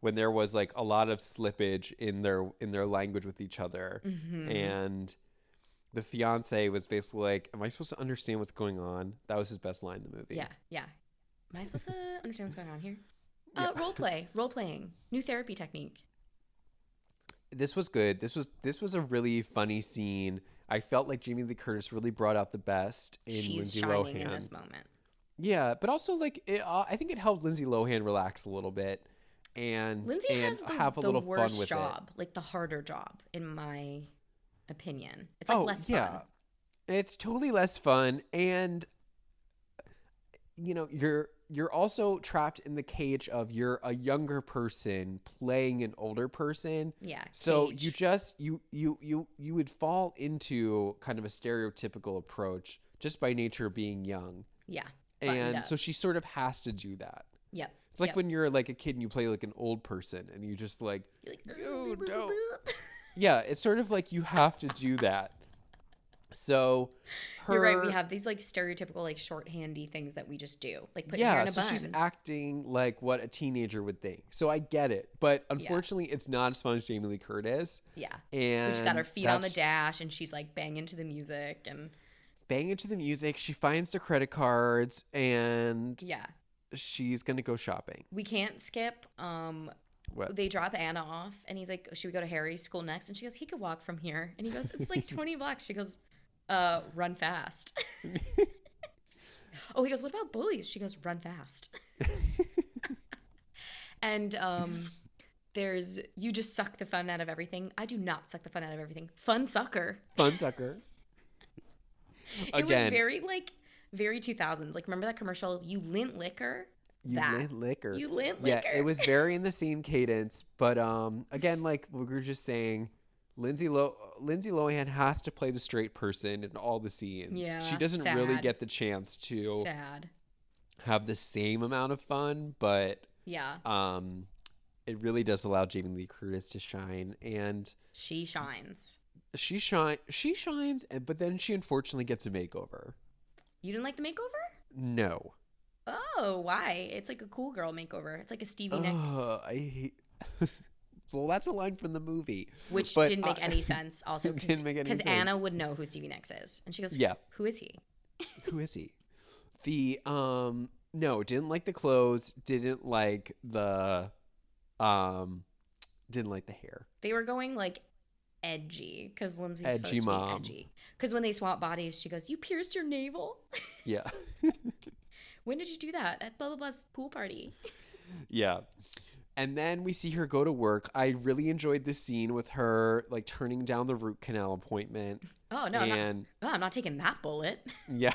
when there was like a lot of slippage in their language with each other, and the fiance was basically like, "Am I supposed to understand what's going on?" That was his best line in the movie. Yeah. Am I supposed to understand what's going on here? Yeah. Role playing, new therapy technique. This was good. This was a really funny scene. I felt like Jamie Lee Curtis really brought out the best in She's Lindsay shining Lohan. in this moment. Yeah, but also like I think it helped Lindsay Lohan relax a little bit and Lindsay has have a little fun worst with job, like the harder job, in my opinion. It's like less yeah. fun. It's totally less fun, and you're also trapped in the cage of you're a younger person playing an older person. Yeah. So cage. you just you would fall into kind of a stereotypical approach just by nature of being young. Yeah. And so she sort of has to do that. Yep. It's like when you're like a kid and you play like an old person and you just like, You're like, "Ew, don't." Yeah, it's sort of like you have to do that. So you're right. We have these like stereotypical like shorthandy things that we just do, like put your hair in a so bun. she's acting like what a teenager would think. So I get it, but unfortunately, it's not as fun as Jamie Lee Curtis. Yeah, and she's got her feet on the dash and she's like banging to the music and banging to the music. She finds the credit cards and yeah, she's gonna go shopping. we can't skip. What? They drop Anna off and he's like, "Should we go to Harry's school next?" And she goes, "He could walk from here." And he goes, "It's like $20." She goes, "Run fast." Oh, he goes, "What about bullies?" She goes, "Run fast." And there's you just suck the fun out of everything. I do not suck the fun out of everything. Fun sucker. Fun sucker. It was very like very 2000s. Like remember that commercial? You lint liquor. You lint liquor. You lint Yeah, liquor. it was very in the same cadence, but again, like we were just saying, Lindsay Lohan has to play the straight person in all the scenes. Yeah, she doesn't sad. really get the chance to Sad. have the same amount of fun, but Yeah. it really does allow Jamie Lee Curtis to shine, and She shines. she shines, but then she unfortunately gets a makeover. You didn't like the makeover? No. Oh, why? It's like a cool girl makeover. It's like a Stevie Nicks. I hate. Well, that's a line from the movie, Which but, didn't make any sense also. It didn't make any Because sense. Anna would know who Stevie Nicks is. And she goes, Yeah. "Who is he?" Who is he? The no, didn't like the clothes, didn't like the hair. They were going like edgy because Lindsay's Edgy supposed mom. to be edgy. Because when they swap bodies, she goes, "You pierced your navel? Yeah. When did you do that? At blah, blah, blah's pool party." Yeah. And then we see her go to work. I really enjoyed this scene with her like turning down the root canal appointment. Oh, no, I'm not taking that bullet. Yeah.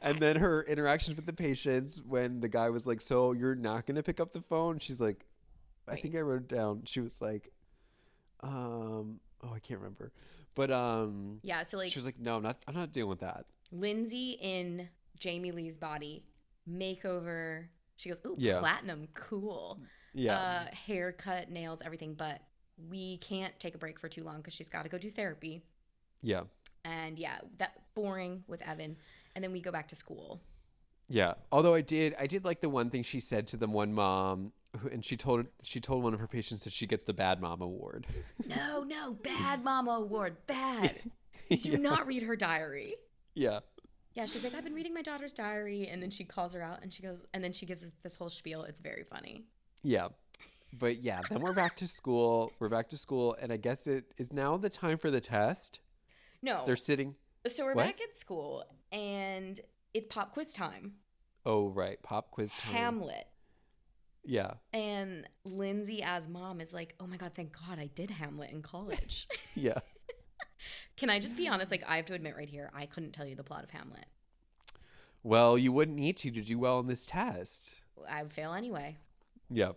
And then her interactions with the patients when the guy was like, "So you're not going to pick up the phone?" She's like, I think I wrote it down. She was like, oh, I can't remember. But Yeah, so like she was like, "No, I'm not dealing with that." Lindsay in Jamie Lee's body, makeover. She goes, "Ooh, Yeah. platinum, cool." Yeah. Haircut, nails, everything. But we can't take a break for too long because she's got to go do therapy. Yeah. And yeah, that boring with Evan. And then we go back to school. Yeah. Although I did like the one thing she said to the one mom And she told one of her patients that she gets the bad mom award. No, bad mama award, bad. Do not read her diary. Yeah. Yeah, she's like, I've been reading my daughter's diary, and then she calls her out, and she goes, and then she gives this whole spiel. It's very funny. Yeah. But yeah, then we're back to school. And I guess it is now the time for the test. No. They're sitting. So we're back at school, and it's pop quiz time. Oh, right. Pop quiz time. Hamlet. Yeah. And Lindsay as mom is like, oh my God, thank God I did Hamlet in college. Yeah. Can I just be honest? Like, I have to admit right here, I couldn't tell you the plot of Hamlet. Well, you wouldn't need to do well on this test. I would fail anyway. Yeah.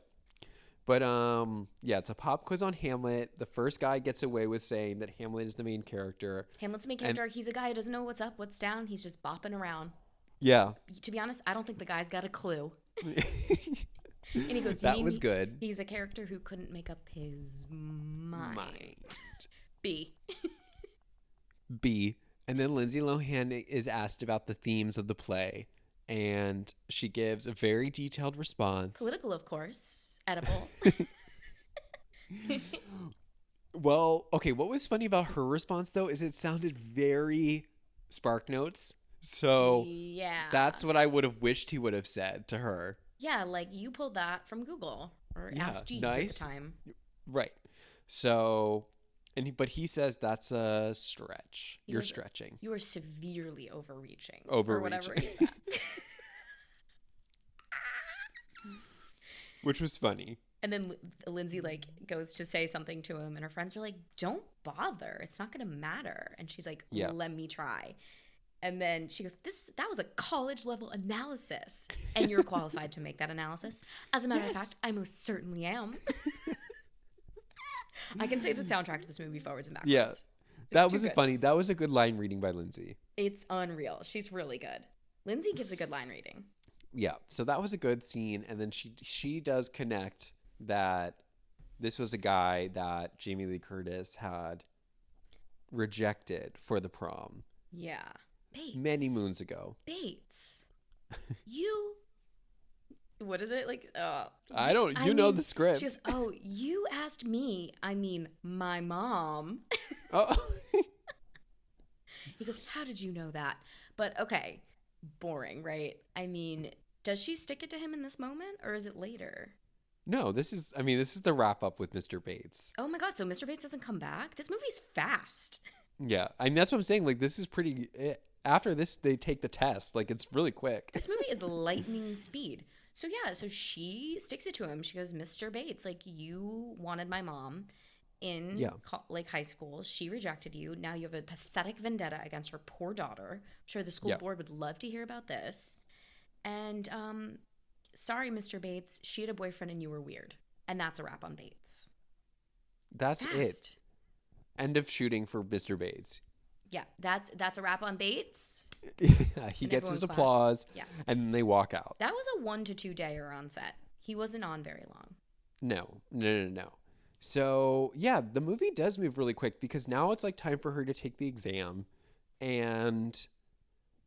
But yeah, it's a pop quiz on Hamlet. The first guy gets away with saying that Hamlet is the main character. Hamlet's the main character. He's a guy who doesn't know what's up, what's down. He's just bopping around. Yeah. To be honest, I don't think the guy's got a clue. And he goes, that was good. He's a character who couldn't make up his mind. B. B. And then Lindsay Lohan is asked about the themes of the play. And she gives a very detailed response. Political, of course. Edible. Well, okay, what was funny about her response, though, is it sounded very Spark Notes. So yeah, that's what I would have wished he would have said to her. Yeah, like you pulled that from Google or Ask Jeeves at the time. Right. So, but he says that's a stretch. You're stretching. You are severely overreaching. Or whatever he says. Which was funny. And then Lindsay like goes to say something to him, and her friends are like, "Don't bother. It's not going to matter." And she's like, "Let me try." And then she goes, that was a college level analysis. And you're qualified to make that analysis. As a matter of fact, I most certainly am. I can say the soundtrack to this movie forwards and backwards. Yeah. That was funny. That was a good line reading by Lindsay. It's unreal. She's really good. Lindsay gives a good line reading. Yeah. So that was a good scene. And then she does connect that this was a guy that Jamie Lee Curtis had rejected for the prom. Yeah. Bates. Many moons ago. Bates. What is it? Like, I don't, you know the script. She goes, oh, you asked me, I mean, my mom. Oh. He goes, how did you know that? But okay, boring, right? I mean, does she stick it to him in this moment or is it later? No, this is the wrap up with Mr. Bates. Oh my God. So Mr. Bates doesn't come back? This movie's fast. Yeah. I mean, that's what I'm saying. Like, this is pretty, after this, they take the test. Like, it's really quick. This movie is lightning speed. So yeah, so she sticks it to him. She goes, Mr. Bates, like you wanted my mom in like high school. She rejected you. Now you have a pathetic vendetta against her poor daughter. I'm sure the school board would love to hear about this. And sorry, Mr. Bates, she had a boyfriend and you were weird. And that's a wrap on Bates. That's it. End of shooting for Mr. Bates. Yeah, that's a wrap on Bates. Yeah, he gets his applause, and then they walk out. That was a 1 to 2 dayer on set. He wasn't on very long. No. So, yeah, the movie does move really quick because now it's like time for her to take the exam. And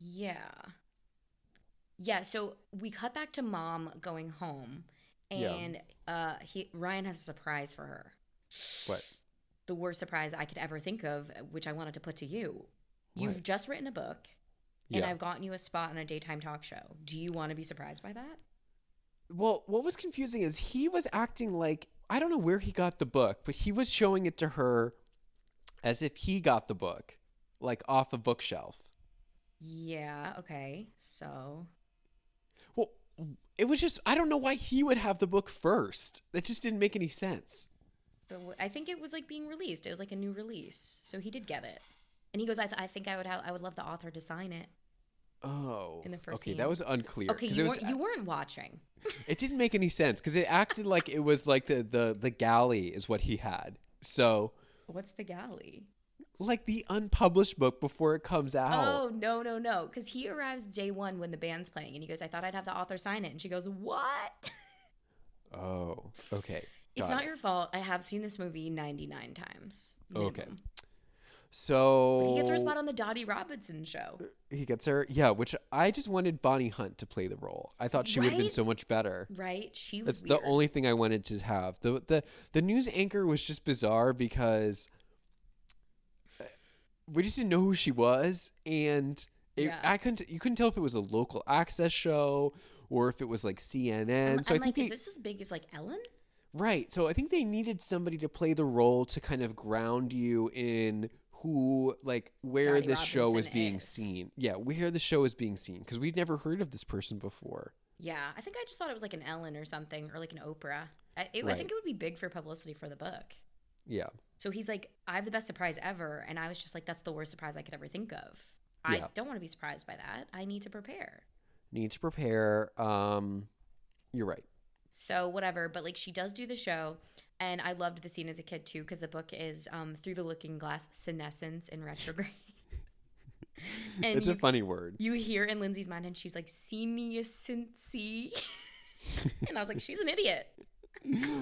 yeah, so we cut back to mom going home, and Ryan has a surprise for her. What? The worst surprise I could ever think of, which I wanted to put to you. You've just written a book, and I've gotten you a spot on a daytime talk show. Do you want to be surprised by that? Well, what was confusing is he was acting like, I don't know where he got the book, but he was showing it to her as if he got the book, like off a bookshelf. Yeah, okay, so... Well, it was just, I don't know why he would have the book first. That just didn't make any sense. I think it was like being released. It was like a new release. So he did get it. And he goes, I think I would love the author to sign it. Oh. In the first scene. That was unclear. Okay, you weren't watching. It didn't make any sense because it acted like it was like the galley is what he had. So. What's the galley? Like the unpublished book before it comes out. Oh, no. Because he arrives day one when the band's playing. And he goes, I thought I'd have the author sign it. And she goes, what? Oh, okay. It's not your fault. I have seen this movie 99 times. Minimum. Okay. But he gets her a So spot on the Dottie Robinson show. he gets her, yeah, which I just wanted Bonnie Hunt to play the role. I thought she would have been Right? so much better. Right? She was That's weird. the only thing I wanted to have. The news anchor was just bizarre because we just didn't know who she was, and Yeah. you couldn't tell if it was a local access show or if it was like CNN. So I I'm think like, is this as big as like Ellen? right. So I think they needed somebody to play the role to kind of ground you in who, like, where Dottie this show is Robinson being is. seen. Yeah, where the show is being seen because we'd never heard of this person before. Yeah, I think I just thought it was like an Ellen or something, or like an Oprah. I Right. think it would be big for publicity for the book. Yeah. So he's like, I have the best surprise ever. And I was just like, that's the worst surprise I could ever think of. Yeah. I don't want to be surprised by that. I need to prepare. Need to prepare. You're right. So whatever. But like she does do the show. And I loved the scene as a kid too, because the book is Through the Looking Glass, Senescence in Retrograde. And It's a funny word. You hear in Lindsay's mind, and she's like, senescency. And I was like, she's an idiot.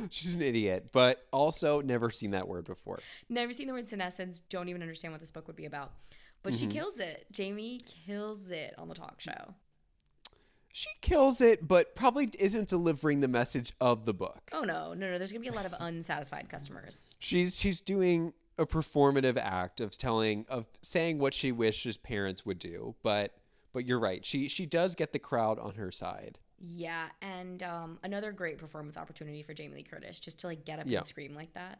She's an idiot, but also never seen that word before. Never seen the word senescence. Don't even understand what this book would be about. But she kills it. Jamie kills it on the talk show. She kills it, but probably isn't delivering the message of the book. Oh, no. There's going to be a lot of unsatisfied customers. She's doing a performative act of saying what she wishes parents would do, but you're right. She does get the crowd on her side. Yeah, and another great performance opportunity for Jamie Lee Curtis, just to like get up Yeah. and scream like that.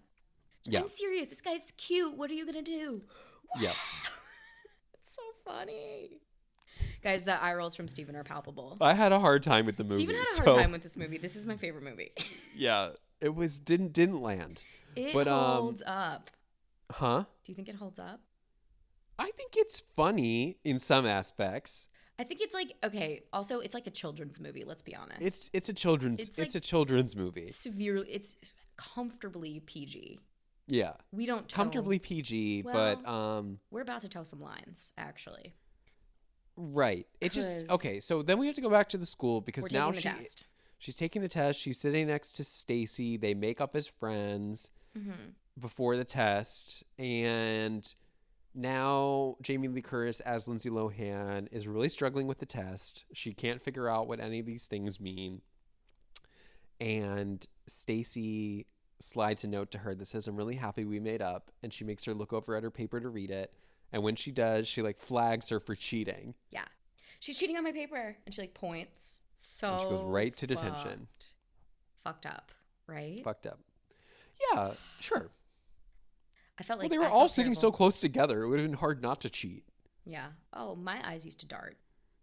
Yeah. I'm serious. This guy's cute. What are you going to do? Yeah. It's so funny. Guys, the eye rolls from Steven are palpable. I had a hard time with the movie. Steven had a hard time with this movie. This is my favorite movie. Yeah, it was didn't land. It But, holds up. Huh? Do you think it holds up? I think it's funny in some aspects. I think it's like, okay, also it's like a children's movie, let's be honest. It's a children's It's a children's movie. It's comfortably PG. Yeah. We don't tell, Comfortably PG, Well, but we're about to tell some lines, actually. right. It just 'Cause okay, so then we have to go back to the school because We're now taking the test. she's taking the test. She's sitting next to Stacy. They make up as friends before the test, and now Jamie Lee Curtis as Lindsay Lohan is really struggling with the test. She can't figure out what any of these things mean. And Stacy slides a note to her that says, "I'm really happy we made up." And she makes her look over at her paper to read it. And when she does, she like flags her for cheating. Yeah. She's cheating on my paper. And she like points. So And she goes right to detention. Fucked up, right? Fucked up. Yeah, sure. I felt Well, like they were I all felt sitting so terrible. close together. It would have been hard not to cheat. Yeah. Oh, my eyes used to dart.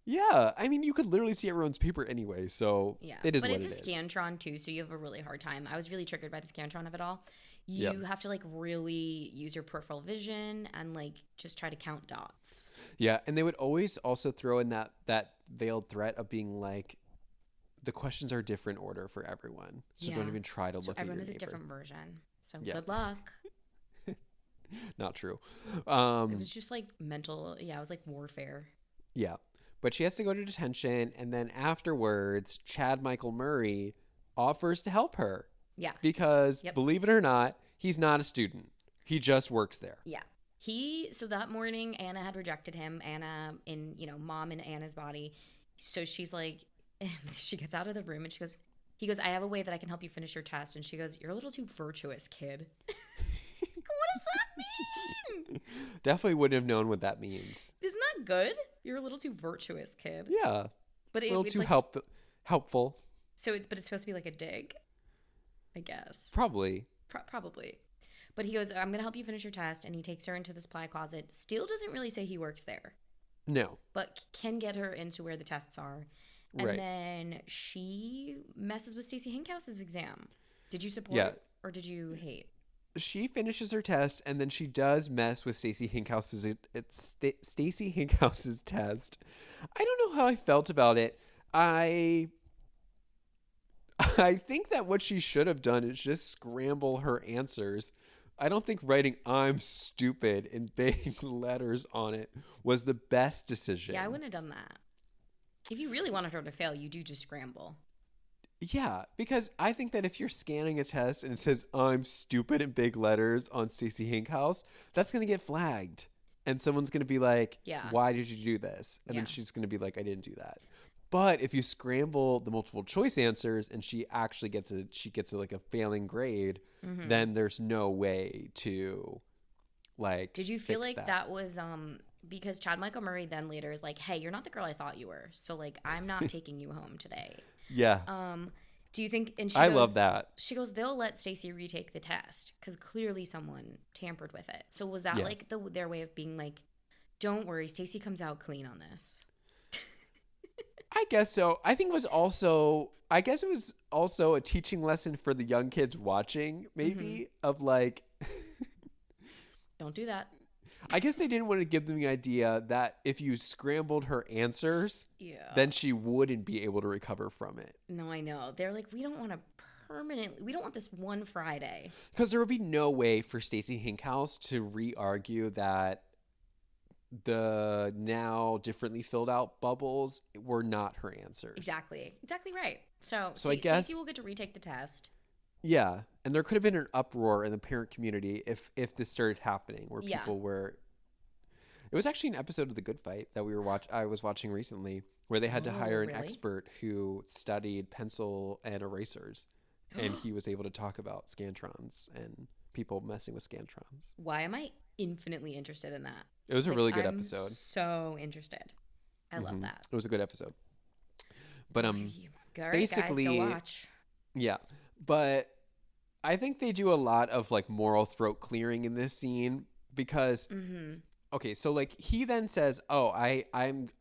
Yeah, I mean, you could literally see everyone's paper anyway, so Yeah. it is but what it's it a is. Scantron too, so you have a really hard time. I was really triggered by the Scantron of it all. Yep. You have to like really use your peripheral vision and like just try to count dots. Yeah, and they would always also throw in that veiled threat of being like, the questions are different order for everyone, so don't Yeah. even try to So look at your everyone has a neighbor. different version. So Yeah. good luck. Not true. It was just like mental. Yeah, it was like warfare. Yeah, but she has to go to detention, and then afterwards, Chad Michael Murray offers to help her Yeah. because, Yep. believe it or not, he's not a student. He just works there. Yeah. So that morning, Anna had rejected him. Anna in, mom in Anna's body. So she's like, she gets out of the room and he goes, I have a way that I can help you finish your test. And she goes, you're a little too virtuous, kid. What does that mean? Definitely wouldn't have known what that means. Isn't that good? You're a little too virtuous, kid. Yeah, But a little it's too like, helpful. but it's supposed to be like a dig, I guess. Probably. Probably. But he goes, I'm going to help you finish your test. And he takes her into the supply closet. Still doesn't really say he works there, No. but can get her into where the tests are. And Right. then she messes with Stacey Hinkhouse's exam. Did you support Yeah. or did you hate? She finishes her test, and then she does mess with Stacey Hinkhouse's test. I don't know how I felt about it. I think that what she should have done is just scramble her answers. I don't think writing "I'm stupid" in big letters on it was the best decision. Yeah, I wouldn't have done that. If you really wanted her to fail, you do just scramble. Yeah, because I think that if you're scanning a test and it says "I'm stupid" in big letters on Stacey Hinkhouse, that's gonna get flagged, and someone's gonna be like, Yeah. "Why did you do this?" And then Yeah. she's gonna be like, "I didn't do that." But if you scramble the multiple choice answers and she actually gets like a failing grade, then there's no way to like Did you feel fix like that was because Chad Michael Murray then later is like, "Hey, you're not the girl I thought you were. So like I'm not taking you home today." Yeah, Do you think and she I goes love that. she goes, "They'll let Stacey retake the test cuz clearly someone tampered with it." So was that Yeah. like their way of being like, "Don't worry, Stacey comes out clean on this." I guess so. I guess it was also a teaching lesson for the young kids watching, maybe, of like, Don't do that. I guess they didn't want to give them the idea that if you scrambled her answers, Yeah. then she wouldn't be able to recover from it. No, I know. They're like, "We don't want to permanently. We don't want this one Friday." Because there would be no way for Stacey Hinkhouse to re-argue that the now differently filled out bubbles were not her answers. Exactly. Exactly right. So So I guess Stacey will get to retake the test. yeah, and there could have been an uproar in the parent community if this started happening, where Yeah. people were. It was actually an episode of The Good Fight that I was watching recently, where they had to Oh, hire an really? expert who studied pencil and erasers, and he was able to talk about scantrons and people messing with scantrons. Why am I infinitely interested in that? It was a Like, really good I'm episode. so interested. I love that. It was a good episode. But All right, basically, guys, go watch. yeah, but I think they do a lot of like moral throat clearing in this scene because okay, so like he then says, "Oh, I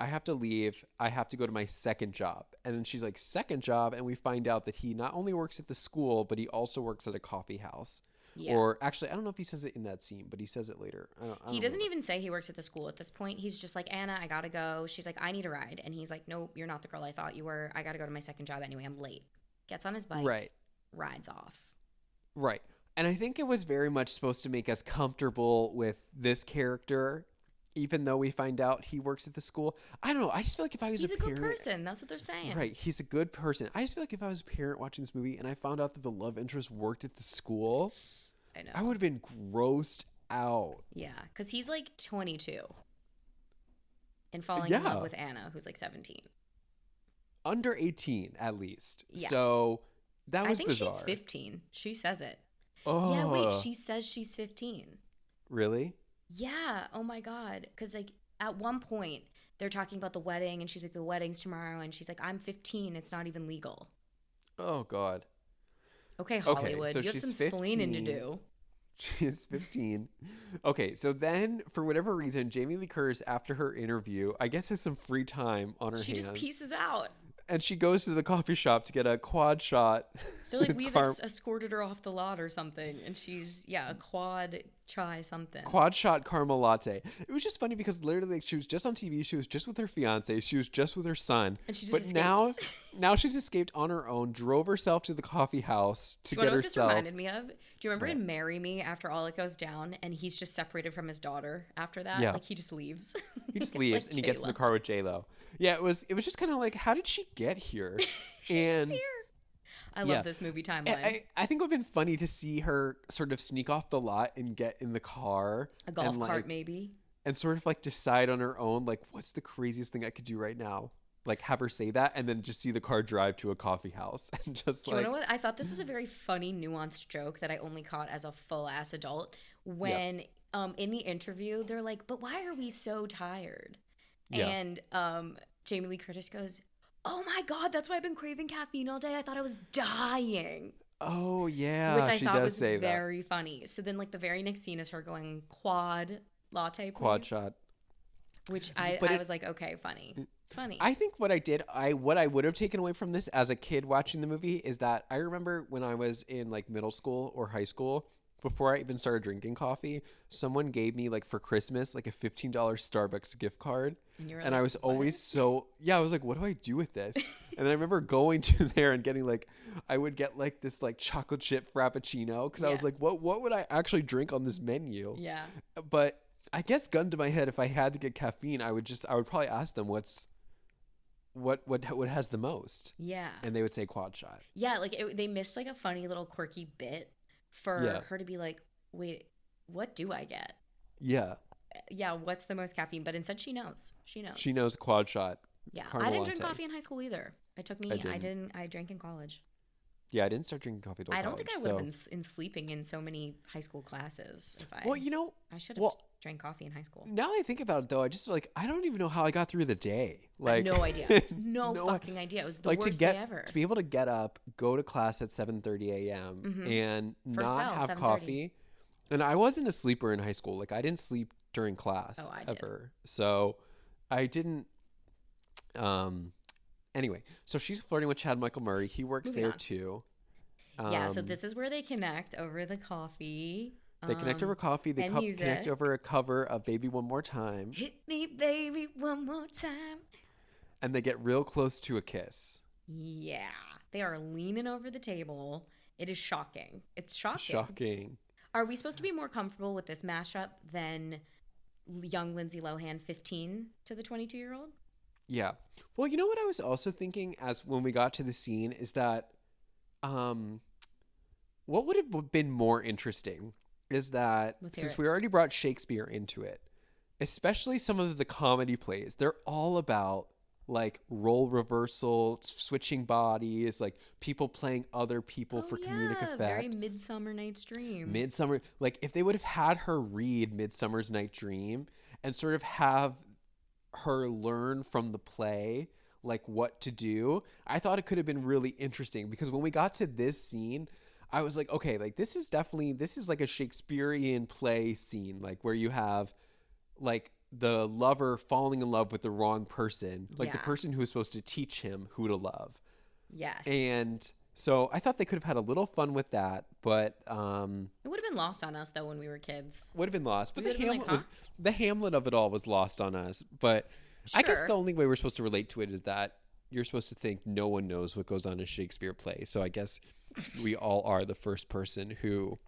have to leave. I have to go to my second job." And then she's like, "Second job?" And we find out that he not only works at the school, but he also works at a coffee house. Yeah. Or actually, I don't know if he says it in that scene, but he says it later. I He don't doesn't remember. even say he works at the school at this point. He's just like, "Anna, I gotta go." She's like, "I need a ride." And he's like, "Nope, you're not the girl I thought you were. I gotta go to my second job anyway. I'm late." Gets on his bike. Right. Rides off. Right. And I think it was very much supposed to make us comfortable with this character, even though we find out he works at the school. I don't know. I just feel like if I was He's a good parent, person. That's what they're saying. right, he's a good person. I just feel like if I was a parent watching this movie and I found out that the love interest worked at the school, I know. I would have been grossed out. Yeah, because he's like 22 and falling in love with Anna, who's like 17. Under 18, at least. Yeah. So that was I think bizarre. she's 15. She says it. Oh. Yeah, wait, she says she's 15. Really? Yeah, oh my God. Because, like, at one point, they're talking about the wedding, and she's like, "The wedding's tomorrow," and she's like, "I'm 15. It's not even legal." Oh, God. Okay, Hollywood, so you have she's some splaining to 15. do. She's 15. Okay, so then, for whatever reason, Jamie Lee Curtis, after her interview, I guess has some free time on her She hands. just pieces out. And she goes to the coffee shop to get a quad shot. They're like, "We've escorted her off the lot or something," and she's a quad chai something. Quad shot caramel latte. It was just funny because literally like, she was just on TV. She was just with her fiance. She was just with her son. And she just but escapes. now she's escaped on her own. Drove herself to the coffee house to Do you get know what this herself. reminded me of? Do you remember What? in Marry Me, after all it goes down, and he's just separated from his daughter after that? Yeah. Like, he just leaves. He just It's leaves like and he gets in the J-Lo. car with J-Lo. Yeah, it was just kind of like, how did she get here? She's just here. I Yeah. love this movie And timeline. I think it would have been funny to see her sort of sneak off the lot and get in the car. A golf and, cart, like, maybe. and sort of like decide on her own, like, what's the craziest thing I could do right now? Like, have her say that and then just see the car drive to a coffee house and just Do you like, know what? I thought this was a very funny, nuanced joke that I only caught as a full-ass adult. When in the interview, they're like, "But why are we so tired?" Yeah. And Jamie Lee Curtis goes, "Oh my God, that's why I've been craving caffeine all day. I thought I was dying." oh yeah, Which I she thought does was say that. very funny. So then, like, the very next scene is her going, "Quad latte, please." Quad shot. Which But I it- was like, okay, funny. I think what I would have taken away from this as a kid watching the movie is that I remember when I was in like middle school or high school, before I even started drinking coffee, someone gave me like for Christmas like a $15 Starbucks gift card. And you were And like, I was always I was like, what do I do with this? And then I remember going to there and getting like, I would get like this like chocolate chip frappuccino because I was Yeah. like, what would I actually drink on this menu? Yeah. But I guess gun to my head, if I had to get caffeine, I would probably ask them what has the most, Yeah. and they would say quad shot. Yeah, like they missed like a funny little quirky bit for Yeah. her to be like, wait, what do I get? Yeah, Yeah, what's the most caffeine? But instead she knows. She knows. she knows quad shot. Yeah. I Caramel didn't drink latte. coffee in high school either. It took me, I drank in college. Yeah, I didn't start drinking coffee till I college. don't think I would have been in sleeping in so many high school classes if I. Well, you know, I should have drank coffee in high school. now I think about it though, I just like I don't even know how I got through the day. Like No idea. No fucking idea. It was the like worst day ever. to be able to get up, go to class at 7:30 a.m. and First not bell, have 7:30. coffee. And I wasn't a sleeper in high school. Like I didn't sleep during class Oh, I did. ever. So I didn't. Anyway, so she's flirting with Chad Michael Murray. He works Moving there on. too. Yeah, so this is where they connect over the coffee. They connect over coffee. They and connect music. over a cover of "Baby One More Time," Hit me, baby, one more time. and they get real close to a kiss. Yeah, they are leaning over the table. It is shocking. It's shocking. Shocking. Are we supposed to be more comfortable with this mashup than young Lindsay Lohan, 15 to the 22-year-old? Yeah. Well, you know what I was also thinking as when we got to the scene is that what would have been more interesting is that since we already brought Shakespeare into it, especially some of the comedy plays, they're all about like role reversal, switching bodies, like people playing other people for comedic effect. Very Midsummer Night's Dream. Midsummer, like if they would have had her read Midsummer's Night Dream and sort of have her learn from the play like what to do, I thought it could have been really interesting because when we got to this scene, I was like, okay, like this is like a Shakespearean play scene, like where you have like the lover falling in love with the wrong person, like the person who was supposed to teach him who to love. Yes. And so I thought they could have had a little fun with that, but it would have been lost on us though when we were kids. Would have been lost, but the the Hamlet of it all was lost on us. But I guess Sure. the only way we're supposed to relate to it is that you're supposed to think no one knows what goes on in a Shakespeare play. So I guess we all are the first person who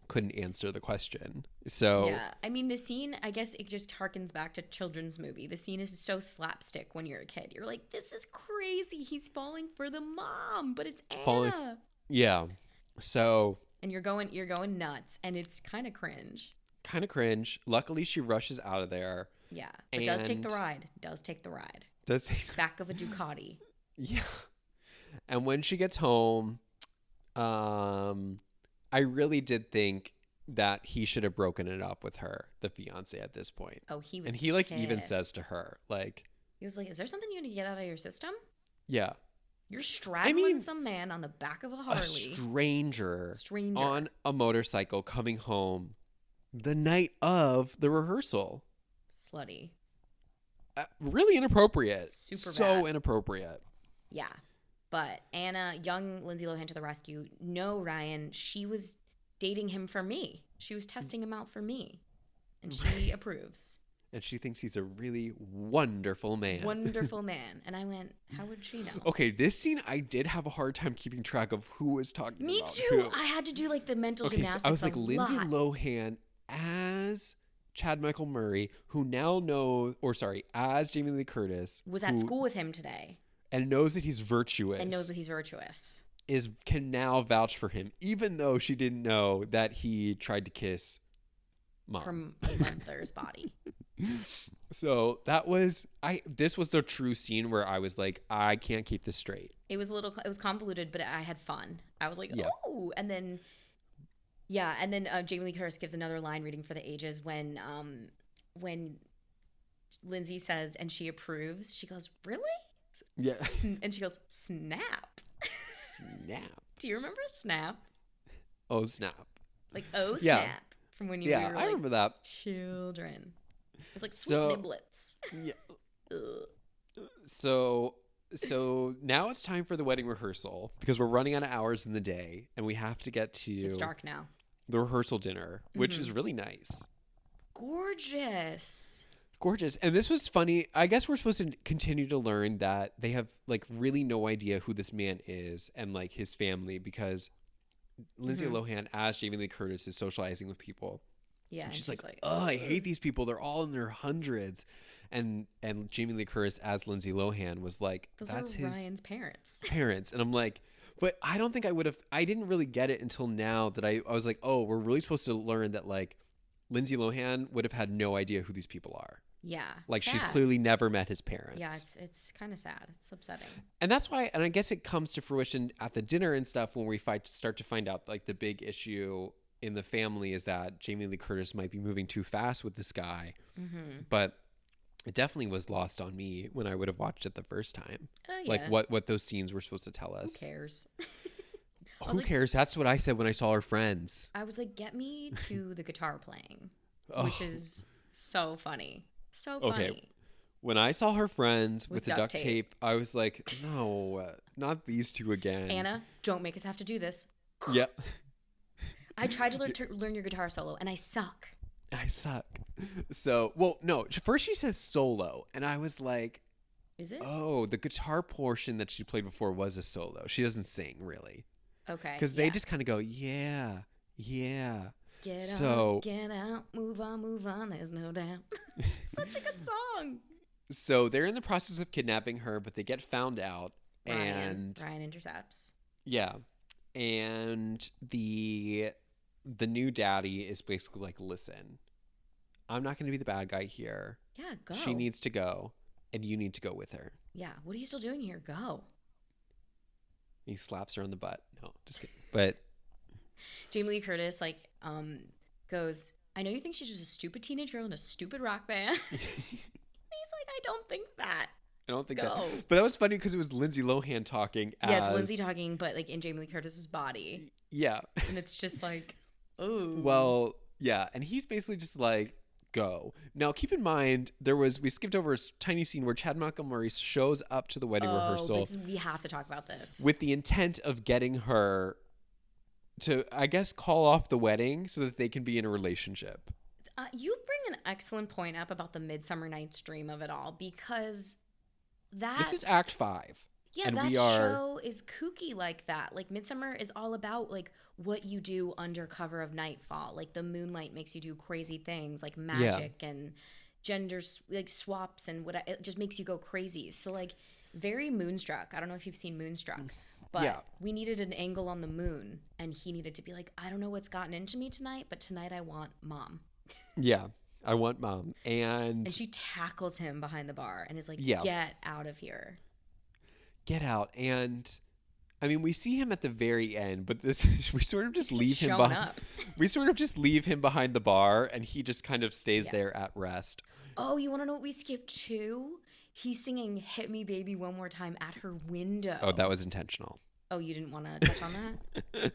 couldn't answer the question. So Yeah, I mean the scene, I guess it just harkens back to children's movie. The scene is so slapstick when you're a kid. You're like, this is crazy. He's falling for the mom, but it's Anna. Yeah. So And you're going nuts, and it's kind of cringe. kind of cringe. Luckily, she rushes out of there. Yeah, but does take the And- ride. Does take the ride. Does Back of a Ducati. yeah. And when she gets home, I really did think that he should have broken it up with her, the fiance, at this point. Oh, he was. And he like even pissed. says to her, like, He was like, "Is there something you need to get out of your system? yeah, You're straddling mean, some man on the back of a a Harley. stranger Stranger. on a motorcycle coming home the night of the rehearsal. Slutty. Really inappropriate. Super so bad. inappropriate. Yeah. But Anna, young Lindsay Lohan to the rescue. No, Ryan, she was dating him for me. She was testing him out for me. And she approves. And she thinks he's a really wonderful man. Wonderful man. And I went, how would she know? Okay, this scene, I did have a hard time keeping track of who was talking Me about too. who. I had to do like the mental Okay, gymnastics. so I was like, a Lindsay lot. Lohan as Chad Michael Murray, who now knows, or sorry, as Jamie Lee Curtis. Was at school with him today And knows that he's virtuous. and knows that he's virtuous. Can now vouch for him, even though she didn't know that he tried to kiss mom. Her mother's body. So this was the true scene where I was like, I can't keep this straight. It was convoluted, but I had fun. I was like, Yeah. oh, and then Jamie Lee Curtis gives another line reading for the ages when Lindsay says and she approves. She goes, really? Yeah. And she goes, snap. Snap. Do you remember snap? Oh, snap. Like, oh, Yeah. snap. From when you Yeah, were I like, remember that. children. It was like sweet So- niblets. Yeah. Ugh. So now it's time for the wedding rehearsal because we're running out of hours in the day and we have to get to It's dark now. the rehearsal dinner, which is really nice. Gorgeous. Gorgeous. And this was funny. I guess we're supposed to continue to learn that they have like really no idea who this man is and like his family because Lindsay Lohan as Jamie Lee Curtis is socializing with people. Yeah. And she's like, oh, I hate these people. They're all in their hundreds. and Jamie Lee Curtis as Lindsay Lohan was like, Those that's are his Ryan's parents. parents. And I'm like, but I don't think I didn't really get it until now that I was like, oh, we're really supposed to learn that like Lindsay Lohan would have had no idea who these people are. Yeah. Like sad. she's clearly never met his parents. Yeah, it's kind of sad. It's upsetting. And that's why, and I guess it comes to fruition at the dinner and stuff when we start to find out like the big issue in the family is that Jamie Lee Curtis might be moving too fast with this guy. Mm-hmm. But it definitely was lost on me when I would have watched it the first time. Yeah. Like what those scenes were supposed to tell us. Who cares? Who cares? That's what I said when I saw her friends. I was like, get me to the guitar playing, which is so funny. So funny. Okay. When I saw her friends with the duct tape. tape, I was like, no, not these two again. Anna, don't make us have to do this. Yep. I tried to learn your guitar solo, and I suck. I suck. So, well, no. First she says solo, and I was like, is it? Oh, the guitar portion that she played before was a solo. She doesn't sing, really. Okay. Because they just kind of go, yeah. Get out, get out, move on, there's no doubt. Such a good song. So they're in the process of kidnapping her, but they get found out. Ryan intercepts. Yeah. And the new daddy is basically like, listen, I'm not going to be the bad guy here. Yeah, go. She needs to go, and you need to go with her. Yeah, what are you still doing here? Go. He slaps her on the butt. No, just kidding. But Jamie Lee Curtis goes, I know you think she's just a stupid teenage girl in a stupid rock band. He's like, I don't think that. I don't think Go. that. But that was funny because it was Lindsay Lohan talking. Yeah, it's Lindsay talking, but like in Jamie Lee Curtis's body. Yeah. And it's just like, ooh. Well, yeah. And he's basically just like, go. Now, keep in mind, we skipped over a tiny scene where Chad Montgomery shows up to the wedding rehearsal. We have to talk about this. With the intent of getting her to, I guess, call off the wedding so that they can be in a relationship. You bring an excellent point up about the Midsummer Night's Dream of it all, because this is Act 5. Yeah, and that show is kooky like that. Like Midsummer is all about like what you do under cover of nightfall. Like the moonlight makes you do crazy things like magic and gender like swaps and what it just makes you go crazy. So like very Moonstruck. I don't know if you've seen Moonstruck, but we needed an angle on the moon, and he needed to be like, I don't know what's gotten into me tonight, but tonight I want mom. Yeah, I want mom. And she tackles him behind the bar and is like, get out of here. Get out. And I mean, we see him at the very end, but we sort of just leave him behind. We sort of just leave him behind the bar, and he just kind of stays there at rest. Oh, you want to know what we skipped too? He's singing "Hit Me, Baby, One More Time" at her window. Oh, that was intentional. Oh, you didn't want to touch on that?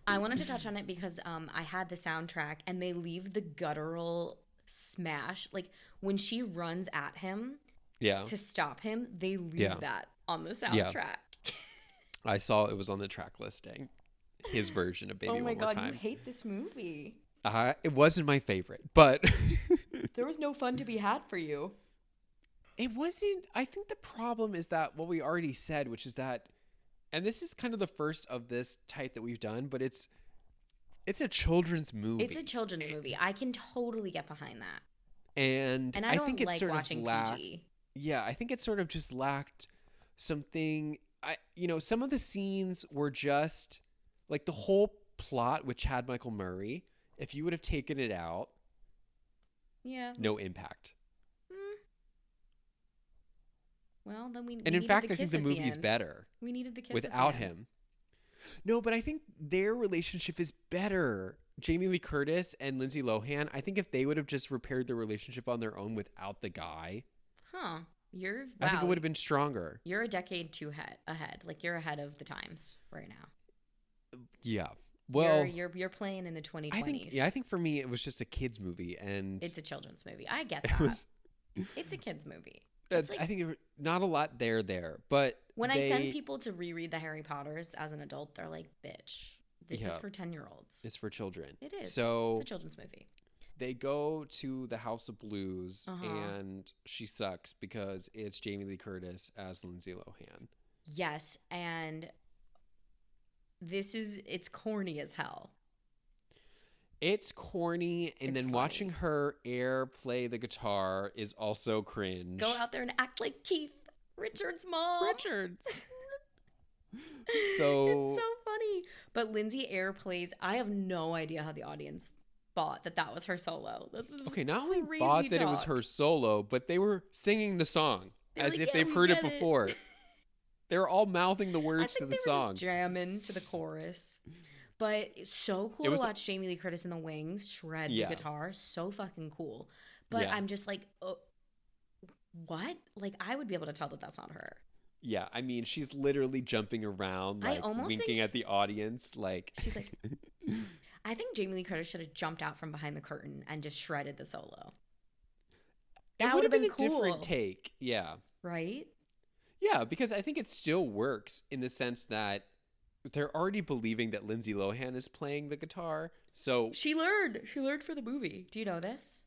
I wanted to touch on it because I had the soundtrack, and they leave the guttural smash. Like when she runs at him to stop him, they leave that on the soundtrack. Yeah. I saw it was on the track listing. His version of Baby One More Time. Oh my God, you hate this movie. It wasn't my favorite, but there was no fun to be had for you. It wasn't. I think the problem is that what we already said, which is that, and this is kind of the first of this type that we've done, but it's a children's movie. It's a children's movie. I can totally get behind that. And I don't think it's like sort watching of lacked. PG. Yeah, I think it sort of just lacked something. Some of the scenes were just like the whole plot with Chad Michael Murray. If you would have taken it out, no impact. Well, then we. And in fact, I think the movie's better. We needed the kiss without him. No, but I think their relationship is better. Jamie Lee Curtis and Lindsay Lohan. I think if they would have just repaired their relationship on their own without the guy, wow. I think it would have been stronger. You're a decade too ahead. Like you're ahead of the times right now. Yeah. Well, you're playing in the 2020s. I think for me it was just a kids movie, and it's a children's movie. I get that. It's a kids movie. I think there was not a lot there, but when I send people to reread the Harry Potters as an adult, they're like, "Bitch, this is for 10-year-olds. It's for children." It is. So it's a children's movie. They go to the House of Blues, and she sucks because it's Jamie Lee Curtis as Lindsay Lohan. Yes, and it's corny as hell. It's corny, and It's then funny. watching her air play the guitar is also cringe. Go out there and act like Keith Richards' mom. Richards. It's so funny. But Lindsay air plays. I have no idea how the audience thought that was her solo. That was Okay, not only crazy thought that it was talk. her solo, but they were singing the song They were as like, if "Yeah, they've we heard it get it." before. They were all mouthing the I words to think the they were song. just jamming to the chorus. But it's so cool It was- to watch Jamie Lee Curtis in the wings shred Yeah. the guitar. So fucking cool. But Yeah. I'm just like, oh, what? Like, I would be able to tell that that's not her. Yeah, I mean, she's literally jumping around, I like almost winking think- at the audience, like She's like, I think Jamie Lee Curtis should have jumped out from behind the curtain and just shredded the solo. it That would would have have been a been cool. different take. Yeah, Right? yeah, because I think it still works in the sense that they're already believing that Lindsay Lohan is playing the guitar. So She learned. She learned for the movie. Do you know this?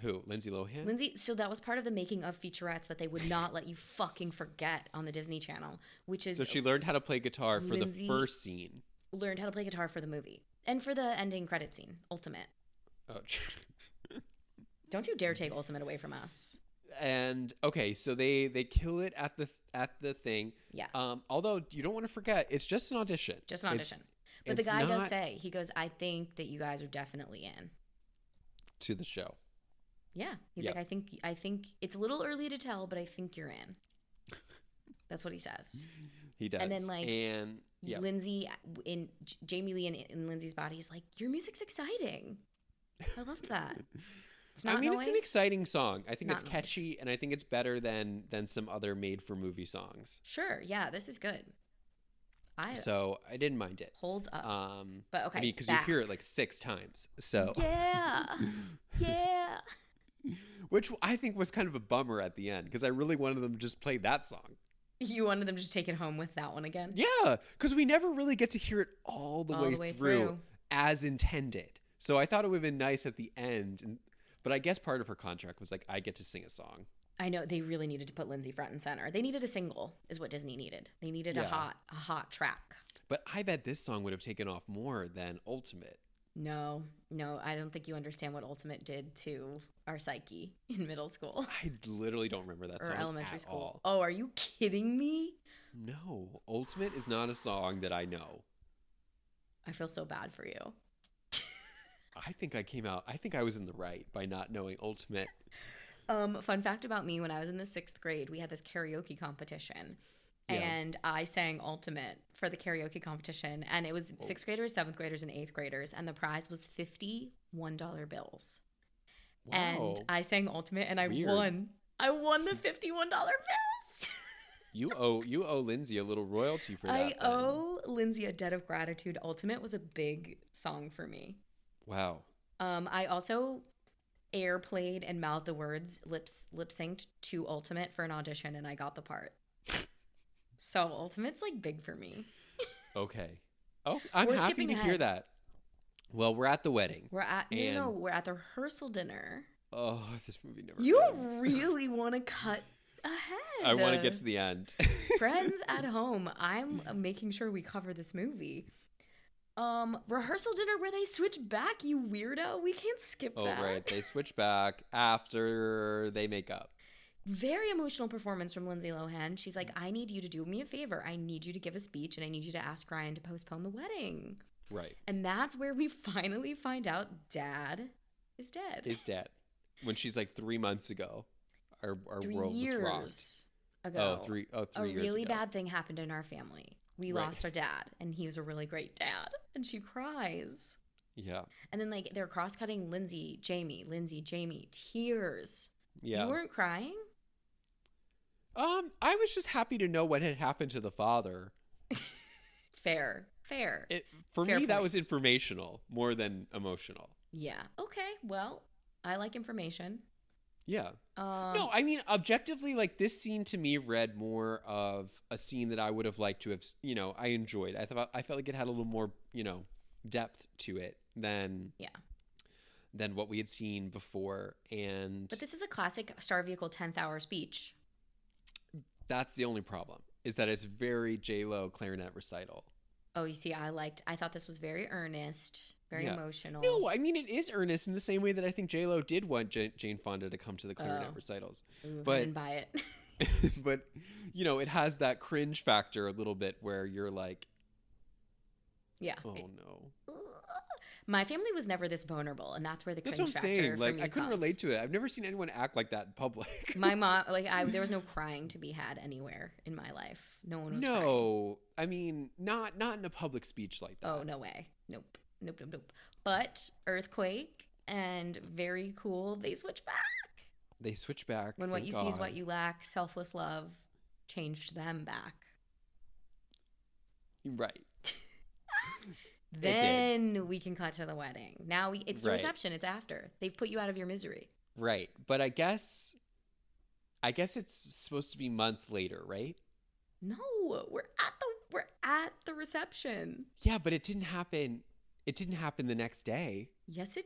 who? Lindsay Lohan? Lindsay, so that was part of the making of featurettes that they would not let you fucking forget on the Disney Channel, which is So she learned how to play guitar for Lindsay- the first scene. learned how to play guitar for the movie and for the ending credit scene, Ultimate. Oh, Don't you dare take Ultimate away from us. and okay, so they kill it at the thing. Yeah. Although you don't want to forget, it's just an audition. Just an audition. But the it's guy does not say, he goes, I think that you guys are definitely in. to the show. Yeah. He's Yep. like, I think it's a little early to tell, but I think you're in. That's what he says. He does. And then, like, and yeah, Lindsay in Jamie Lee in Lindsay's body is like, your music's exciting. I loved that. It's not I mean, noise. it's an exciting song. I think Not it's noise. catchy, and I think it's better than some other made-for-movie songs. Sure. Yeah, this is good. So I didn't mind it. Holds up. But okay, I mean, because you back. hear it like 6 times. So Yeah. Yeah. which I think was kind of a bummer at the end because I really wanted them to just play that song. You wanted them to just take it home with that one again? Yeah, because we never really get to hear it all the way through as intended. So I thought it would have been nice at the end. But I guess part of her contract was like, I get to sing a song. I know they really needed to put Lindsay front and center. They needed a single, is what Disney needed. They needed a hot track. But I bet this song would have taken off more than Ultimate. No, I don't think you understand what Ultimate did to our psyche in middle school I literally don't remember that or song elementary at school. all. Oh, are you kidding me? No, Ultimate is not a song that I know. I feel so bad for you. I think I was in the right by not knowing Ultimate. Fun fact about me, when I was in the 6th grade, we had this karaoke competition. Yeah. And I sang Ultimate for the karaoke competition. And it was 6th graders, 7th graders, and 8th graders. And the prize was $50 bills. Wow. And I sang Ultimate and I Weird. won. I won the $51 bills. You owe Lindsay a little royalty for that. I then. owe Lindsay a debt of gratitude. Ultimate was a big song for me. Wow. I also air played and mouthed the words, lip synced to Ultimate for an audition, and I got the part. So Ultimate's like big for me. Okay. Oh, I'm We're happy skipping to hear ahead. that. Well, we're at the wedding. We're at And- we're at the rehearsal dinner. Oh, this movie never You ends. really want to cut ahead. I want to get to the end. Friends at home, I'm making sure we cover this movie. Rehearsal dinner where they switch back, you weirdo. We can't skip Oh, that. right. They switch back after they make up. Very emotional performance from Lindsay Lohan. She's like, I need you to do me a favor. I need you to give a speech and I need you to ask Ryan to postpone the wedding. Right. And that's where we finally find out Dad is dead. Is dead. When she's like 3 months ago. Our 3 world was rocked. years ago. Three a years really ago. bad thing happened in our family. We Right. lost our dad, and he was a really great dad. And she cries. Yeah. And then, like, they're cross-cutting Lindsay, Jamie, tears. Yeah. You weren't crying? I was just happy to know what had happened to the father. Fair. For Fair me, that point. was informational more than emotional. Yeah. Okay, well, I like information. Yeah. No, I mean, objectively, like, this scene to me read more of a scene that I would have liked to have, I enjoyed. I felt like it had a little more, depth to it than what we had seen before. And But this is a classic Star Vehicle 10th hour speech. that's the only problem, is that it's very J-Lo clarinet recital. Oh, you see, I thought this was very earnest. very emotional. No, I mean, it is earnest in the same way that I think J-Lo did want Jane Fonda to come to the clarinet recitals. Ooh, But I didn't buy it. but it has that cringe factor a little bit where you're like, Yeah. oh no. My family was never this vulnerable, and that's where the cringe That's what I'm factor saying. for Like, me I couldn't comes. relate to it. I've never seen anyone act like that in public. My mom, there was no crying to be had anywhere in my life. No one was crying. No, I mean, not in a public speech like that. Oh, no way. Nope. But Earthquake and Very Cool, they switch back. They switch back. When what thank you see is God. what you lack, selfless love changed them back. Right. Then we can cut to the wedding. Now it's the Right. reception. It's after. They've put you out of your misery. Right. But I guess it's supposed to be months later, right? No, we're at the reception. Yeah, but it didn't happen. It didn't happen the next day. Yes, it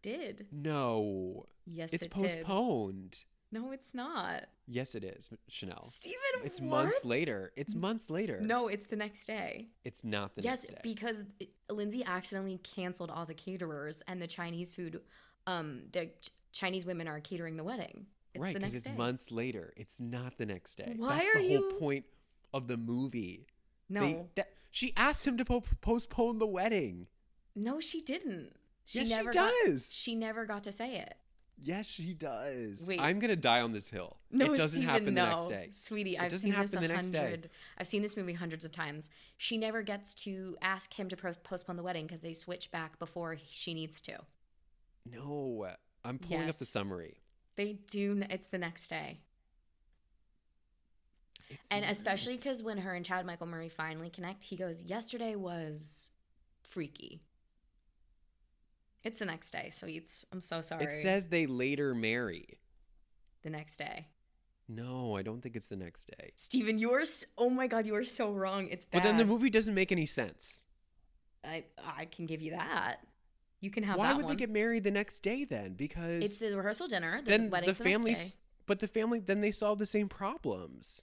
did. No. Yes, It's it did. postponed. No, it's not. Yes, it is, Shanelle. Steven, It's what? months later. It's months later. No, it's the next day. It's not the Yes, next day. because Lindsay accidentally canceled all the caterers, and the Chinese food, the Chinese women are catering the wedding. It's Right, the because next it's day. months later. It's not the next day. Why That's are the you- whole point of the movie. No, She asked him to postpone the wedding. no, she didn't. Yes, she never does. She never got to say it. Yes, she does. Wait. I'm gonna die on this hill. No, it doesn't Steven, happen no. the next day. Sweetie, It I've doesn't seen this happen the next day. I've seen this movie hundreds of times. She never gets to ask him to postpone the wedding because they switch back before she needs to. No, I'm pulling up the Yes. summary. They do. It's the next day. It's And not. especially because when her and Chad Michael Murray finally connect, he goes, yesterday was freaky. It's the next day, sweets. I'm so sorry. It says they later marry. the next day. No, I don't think it's the next day. Steven, oh my God, you are so wrong. It's bad. But then the movie doesn't make any sense. I can give you that. You can have Why that would one. they get married the next day then? Because It's the rehearsal dinner. The then wedding's the the next families, day. but the family, then they solve the same problems.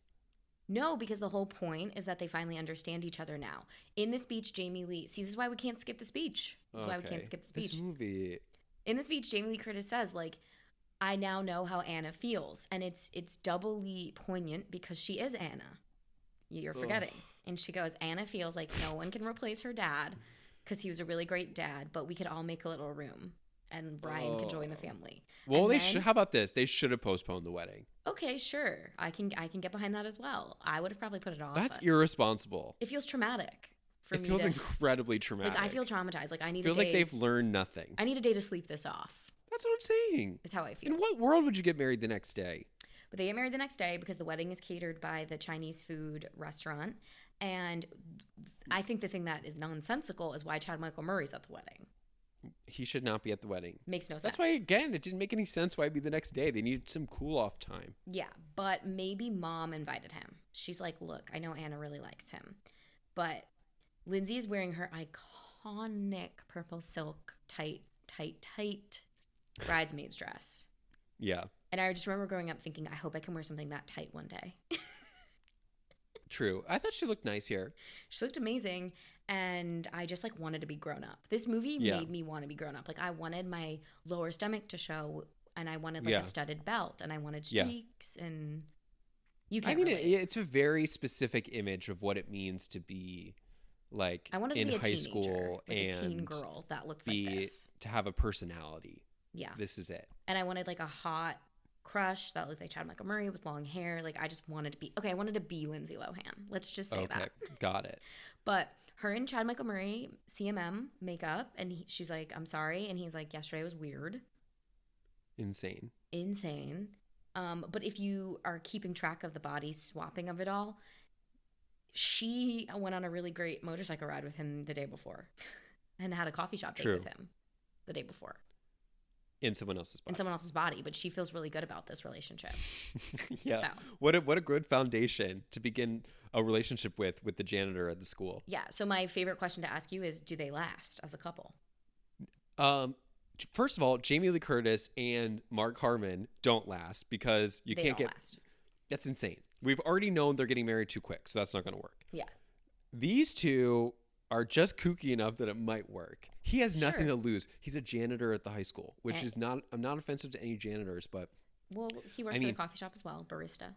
No, because the whole point is that they finally understand each other now. In the speech, Jamie Lee. See, this is why we can't skip the speech. This is why we can't Okay. skip the speech. This movie. In the speech, Jamie Lee Curtis says, like, I now know how Anna feels. And it's doubly poignant because she is Anna. You're forgetting. Ugh. And she goes, Anna feels like no one can replace her dad because he was a really great dad, but we could all make a little room and Brian can join the family. Well, And they then- should. How about this? They should have postponed the wedding. Okay, sure. I can get behind that as well. I would have probably put it off. That's but irresponsible. it feels traumatic for It me feels to incredibly traumatic. like I feel traumatized. Like I need Feels a like day. they've learned nothing. I need a day to sleep this off. That's what I'm saying. Is how I feel. In what world would you get married the next day? But they get married the next day because the wedding is catered by the Chinese food restaurant. And I think the thing that is nonsensical is why Chad Michael Murray's at the wedding. He should not be at the wedding. Makes no sense. That's why, again, it didn't make any sense why it'd be the next day. They needed some cool off time. Yeah, but maybe mom invited him. She's like, look, I know Anna really likes him. But Lindsay is wearing her iconic purple silk tight bridesmaid's dress. Yeah, And I just remember growing up thinking, I hope I can wear something that tight one day. true. I thought she looked nice here. She looked amazing, and I just like wanted to be grown up. This movie Yeah. made me want to be grown up. Like I wanted my lower stomach to show, and I wanted like Yeah. a studded belt, and I wanted Yeah. streaks, and you I can't mean, relate. it's a very specific image of what it means to be like I wanted to in be a high teenager, school like and a teen girl that looks like be this. to have a personality. Yeah, This is it. and I wanted like a hot crush that looked like Chad Michael Murray with long hair. Like I just wanted to be I wanted to be Lindsay Lohan. Let's just say Okay, that. got it. But her and Chad Michael Murray CMM makeup, and she's like, "I'm sorry," and he's like, "Yesterday was weird." Insane. Insane. But if you are keeping track of the body swapping of it all, she went on a really great motorcycle ride with him the day before and had a coffee shop date True. with him the day before In someone else's body. in someone else's body. But she feels really good about this relationship. Yeah. So. What a good foundation to begin a relationship with the janitor at the school. Yeah. So my favorite question to ask you is, do they last as a couple? First of all, Jamie Lee Curtis and Mark Harmon don't last because you They can't don't get. last. That's insane. We've already known they're getting married too quick, so that's not going to work. Yeah. These two are just kooky enough that it might work. He has nothing Sure. to lose. He's a janitor at the high school, which Eh. is not, I'm not offensive to any janitors, but Well, he works I at a mean, coffee shop as well, barista.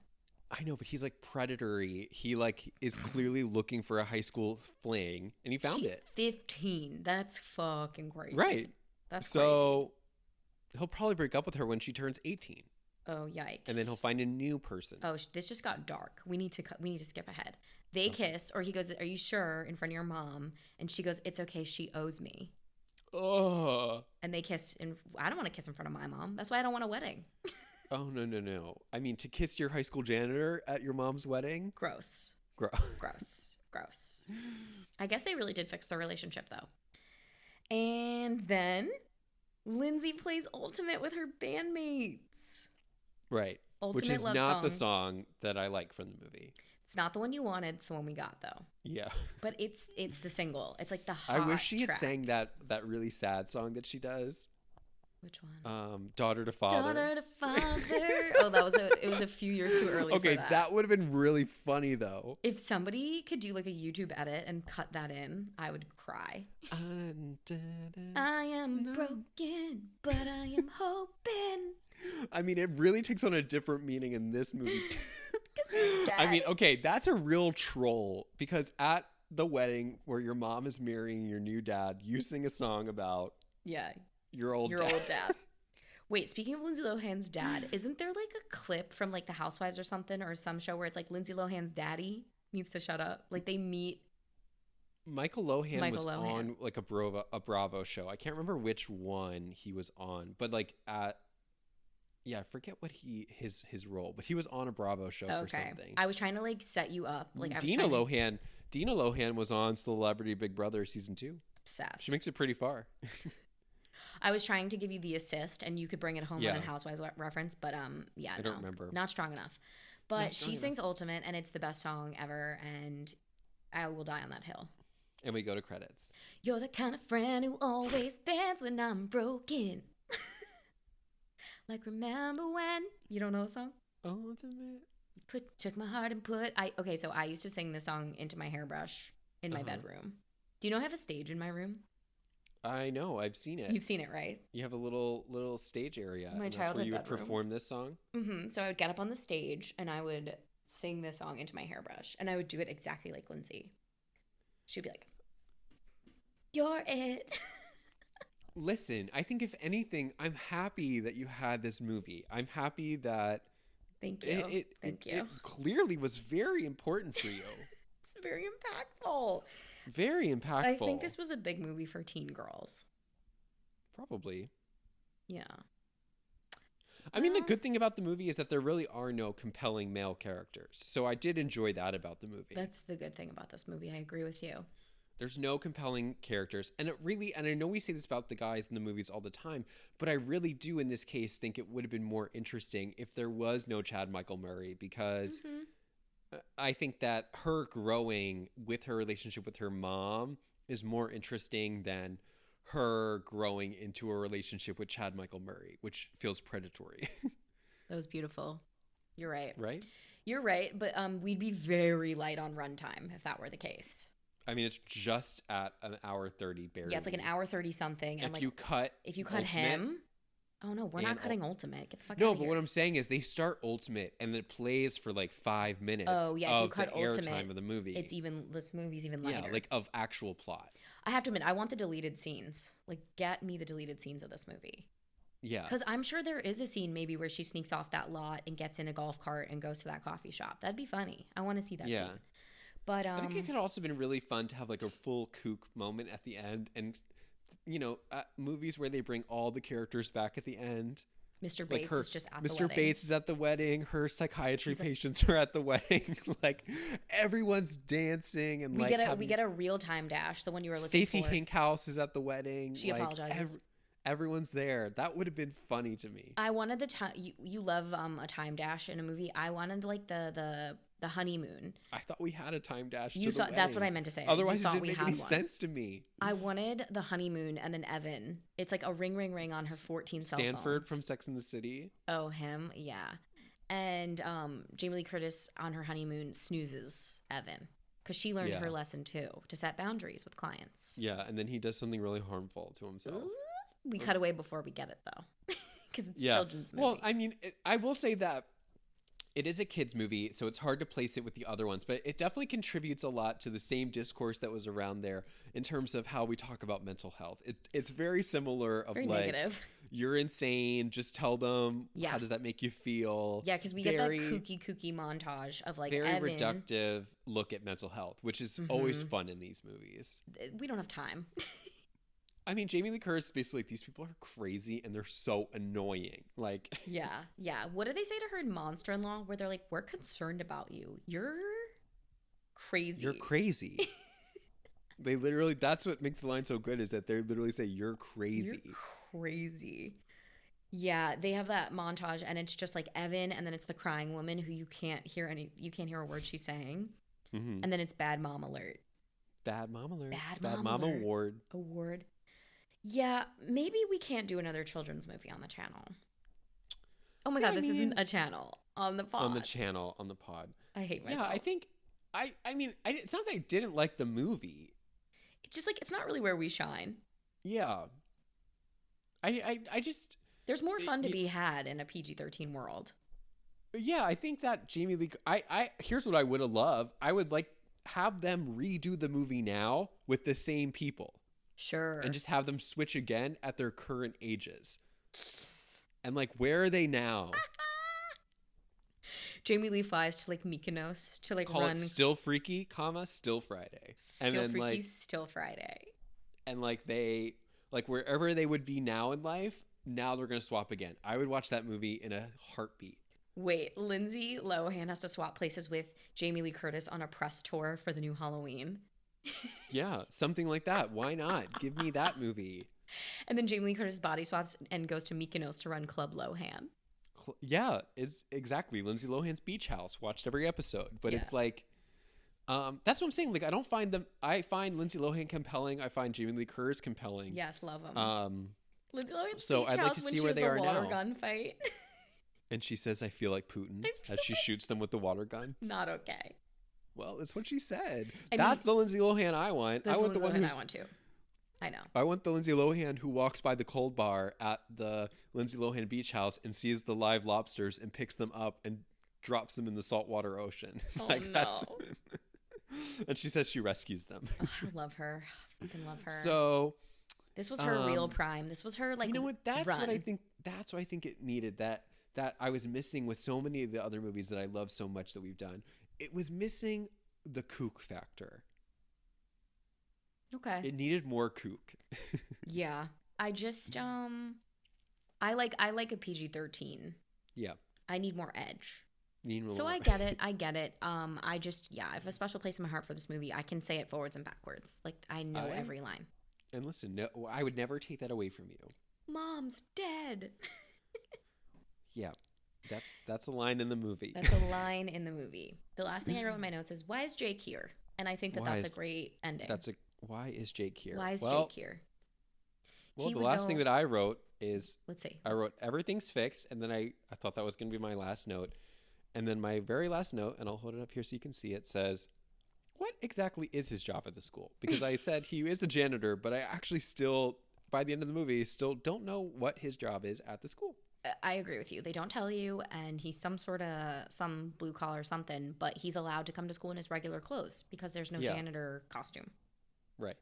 I know, but he's like predatory. He like is clearly looking for a high school fling, and he found She's it. 15. That's fucking crazy. Right. That's So he'll probably break up with her when she turns 18, crazy. Oh, yikes. and then he'll find a new person. Oh, this just got dark. We need to skip ahead. They kiss, or he goes, "Are you sure?" in front of your mom, and she goes, "It's okay. She owes me." Ugh. And they kiss, and I don't want to kiss in front of my mom. That's why I don't want a wedding. Oh, no. I mean, to kiss your high school janitor at your mom's wedding? Gross. Gross. Gross. I guess they really did fix their relationship though. And then Lindsay plays Ultimate with her bandmates. Right. Ultimate Which is love not the song. song that I like from the movie. It's not the one you wanted, it's the one we got though. Yeah. But it's the single. It's like the hot I wish she had track. sang that really sad song that she does. Which one? Daughter to Father. Daughter to Father. Oh, it was a few years too early Okay, for that. that would have been really funny though. If somebody could do like a YouTube edit and cut that in, I would cry. I am broken, but I am hoping. I mean, it really takes on a different meaning in this movie too. 'Cause he's dead. I mean, okay, that's a real troll because at the wedding where your mom is marrying your new dad, you sing a song about Yeah, your old your dad. old dad. Wait, speaking of Lindsay Lohan's dad, isn't there like a clip from like The Housewives or something or some show where it's like Lindsay Lohan's daddy needs to shut up? Like they meet. Michael Lohan was Michael Lohan. on like a Bravo show. I can't remember which one he was on, but like I forget what his role, but he was on a Bravo show for something. I was trying to like set you up. Like I was Dina trying to- Lohan was on Celebrity Big Brother season 2. Obsessed. She makes it pretty far. I was trying to give you the assist, and you could bring it home Yeah. on a Housewives reference, but yeah, I don't remember. Not strong enough. But Not strong she enough. sings Ultimate, and it's the best song ever, and I will die on that hill. And we go to credits. You're the kind of friend who always bends when I'm broken. Like remember when? You don't know the song? Ultimate. Took my heart and so I used to sing this song into my hairbrush in my bedroom. Do you know I have a stage in my room? I know. I've seen it. You've seen it, right? You have a little stage area. My and that's where childhood you would bedroom. perform this song. Mm-hmm. So I would get up on the stage and I would sing this song into my hairbrush, and I would do it exactly like Lindsay. She'd be like, "You're it." Listen, I think if anything, I'm happy that you had this movie. I'm happy that Thank you. Thank you. it clearly was very important for you. It's very impactful. Very impactful. I think this was a big movie for teen girls. Probably. Yeah. I mean, the good thing about the movie is that there really are no compelling male characters. So I did enjoy that about the movie. That's the good thing about this movie. I agree with you. There's no compelling characters. And I know we say this about the guys in the movies all the time, but I really do in this case think it would have been more interesting if there was no Chad Michael Murray, because I think that her growing with her relationship with her mom is more interesting than her growing into a relationship with Chad Michael Murray, which feels predatory. That was beautiful. You're right. Right? You're right, but we'd be very light on runtime if that were the case. I mean, it's just at an hour 30 barely. Yeah, it's like an hour 30 something. And If you cut Ultimate, him, oh no, we're not cutting Ultimate. Get the fuck out No, of but here. what I'm saying is they start Ultimate and it plays for like 5 minutes Oh yeah, if you of cut the airtime Ultimate, of the movie. this movie's even lighter. Yeah, like of actual plot. I have to admit, I want the deleted scenes. Like, get me the deleted scenes of this movie. Yeah. Because I'm sure there is a scene maybe where she sneaks off that lot and gets in a golf cart and goes to that coffee shop. That'd be funny. I want to see that scene. But I think it could also been really fun to have like a full kook moment at the end, and movies where they bring all the characters back at the end. Mr. Bates is just at the Mr. wedding. Bates is at the wedding. Her psychiatry patients are at the wedding. Like everyone's dancing and we get a real time dash, the one you were looking Stacey for. Hinkhouse is at the wedding. She apologizes. Everyone's there. That would have been funny to me. I wanted the time. You love a time dash in a movie. I wanted like the honeymoon. I thought we had a time dash. You to the thought that's wedding. what I meant to say. Otherwise, You it thought didn't we make had any one. sense to me. I wanted the honeymoon and then Evan. It's like a ring on her 14 cell phones. Stanford from Sex and the City. Oh, him, yeah. And Jamie Lee Curtis on her honeymoon snoozes Evan. because she learned Yeah. her lesson too, to set boundaries with clients. Yeah, and then he does something really harmful to himself. We cut away before we get it though, because it's a Yeah. children's movie. Well, I mean, I will say that it is a kids movie, so it's hard to place it with the other ones, but it definitely contributes a lot to the same discourse that was around there in terms of how we talk about mental health. It's very similar of Very like, negative. you're insane, just tell them, Yeah. how does that make you feel? Yeah, because we get that kooky montage of like very Evan. reductive look at mental health, which is always fun in these movies. We don't have time. I mean, Jamie Lee Curtis is basically like, these people are crazy and they're so annoying. Like, Yeah. What did they say to her in Monster-in-Law where they're like, we're concerned about you. You're crazy. you're crazy. They literally, that's what makes the line so good, is that they literally say, you're crazy. You're crazy. Yeah, they have that montage and it's just like Evan, and then it's the crying woman who you can't hear a word she's saying. And then it's Bad Mom Alert. Bad Mom Alert. Bad Mom Alert. Award. Yeah, maybe we can't do another children's movie on the channel. Oh my God, this isn't a channel. On the pod. On the channel, on the pod. I hate myself. Yeah, I think, I mean, it's not that I didn't like the movie. It's just like, it's not really where we shine. Yeah. I just... There's more fun to be had in a PG-13 world. Yeah, I think that Jamie Lee... here's what I would have loved. I would like have them redo the movie now with the same people. Sure. And just have them switch again at their current ages. And like, where are they now? Jamie Lee flies to like Mykonos to like Call run. it Still Freaky, Still Friday. Still Freaky, Still Friday. And like they, like wherever they would be now in life, now they're going to swap again. I would watch that movie in a heartbeat. Wait, Lindsay Lohan has to swap places with Jamie Lee Curtis on a press tour for the new Halloween. Yeah, something like that. Why not? Give me that movie. And then Jamie Lee Curtis body swaps and goes to Mykonos to run Club Lohan. Yeah, it's exactly Lindsay Lohan's Beach House. Watched every episode, but it's like, that's what I'm saying. Like, I don't find them. I find Lindsay Lohan compelling. I find Jamie Lee Curtis compelling. Yes, love them. I'd Lindsay Lohan's Beach like House to when see she where has they the are water now. gun fight. And she says, "I feel like Putin," as she shoots them with the water gun. Not okay. Well, it's what she said. I That's the Lindsay Lohan I want. I want the one I want to. I know. I want the Lindsay Lohan who walks by the cold bar at the Lindsay Lohan Beach House and sees the live lobsters and picks them up and drops them in the saltwater ocean. Oh, no. And she says she rescues them. Oh, I love her. I fucking love her. So this was her real prime. This was her like. You know what? That's run. what I think. That's what I think it needed. That I was missing with so many of the other movies that I love so much that we've done. It was missing the kook factor. Okay. It needed more kook. Yeah. I just I like a PG-13. Yeah. I need more edge. So I get it. I just, I have a special place in my heart for this movie. I can say it forwards and backwards. Like, I know every line. And listen, no, I would never take that away from you. Mom's dead. Yeah. That's a line in the movie. That's a line in the movie. The last thing I wrote in my notes is, why is Jake here? And I think that's a great ending. Why is Jake here? Why is Jake here? Well, the last thing that I wrote is, let's see. I wrote everything's fixed, and then I thought that was going to be my last note. And then my very last note, and I'll hold it up here so you can see it, says, what exactly is his job at the school? Because I said he is the janitor, but I actually still, by the end of the movie, still don't know what his job is at the school. I agree with you. They don't tell you, and he's some blue collar something, but he's allowed to come to school in his regular clothes because there's no janitor costume. Right.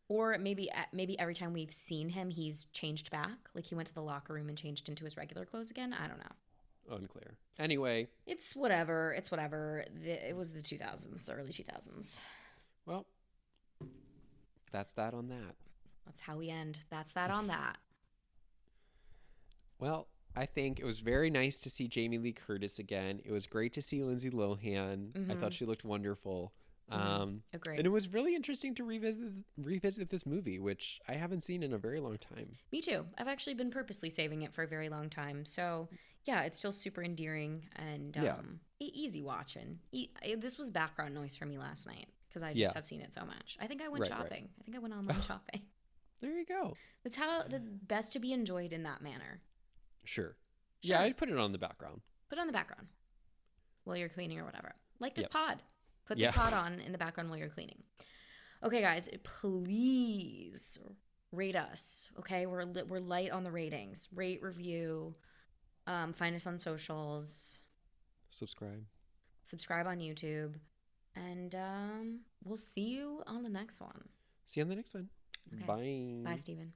Or maybe every time we've seen him, he's changed back. Like he went to the locker room and changed into his regular clothes again. I don't know. Unclear. Anyway. It's whatever. It was the 2000s, the early 2000s. Well, that's that on that. That's how we end. That's that on that. Well, I think it was very nice to see Jamie Lee Curtis again. It was great to see Lindsay Lohan. Mm-hmm. I thought she looked wonderful. Agreed. And it was really interesting to revisit this movie, which I haven't seen in a very long time. Me too. I've actually been purposely saving it for a very long time. So yeah, it's still super endearing and easy watching. This was background noise for me last night because I just have seen it so much. I think I went shopping. Right. I think I went online shopping. There you go. That's how the best to be enjoyed in that manner. Sure. Yeah, I'd put it on the background. Put it on the background while you're cleaning or whatever. Like this pod. Put this pod on in the background while you're cleaning. Okay, guys, please rate us. Okay, we're light on the ratings. Rate, review, find us on socials. Subscribe on YouTube. And we'll see you on the next one. See you on the next one. Okay. Bye. Bye, Steven.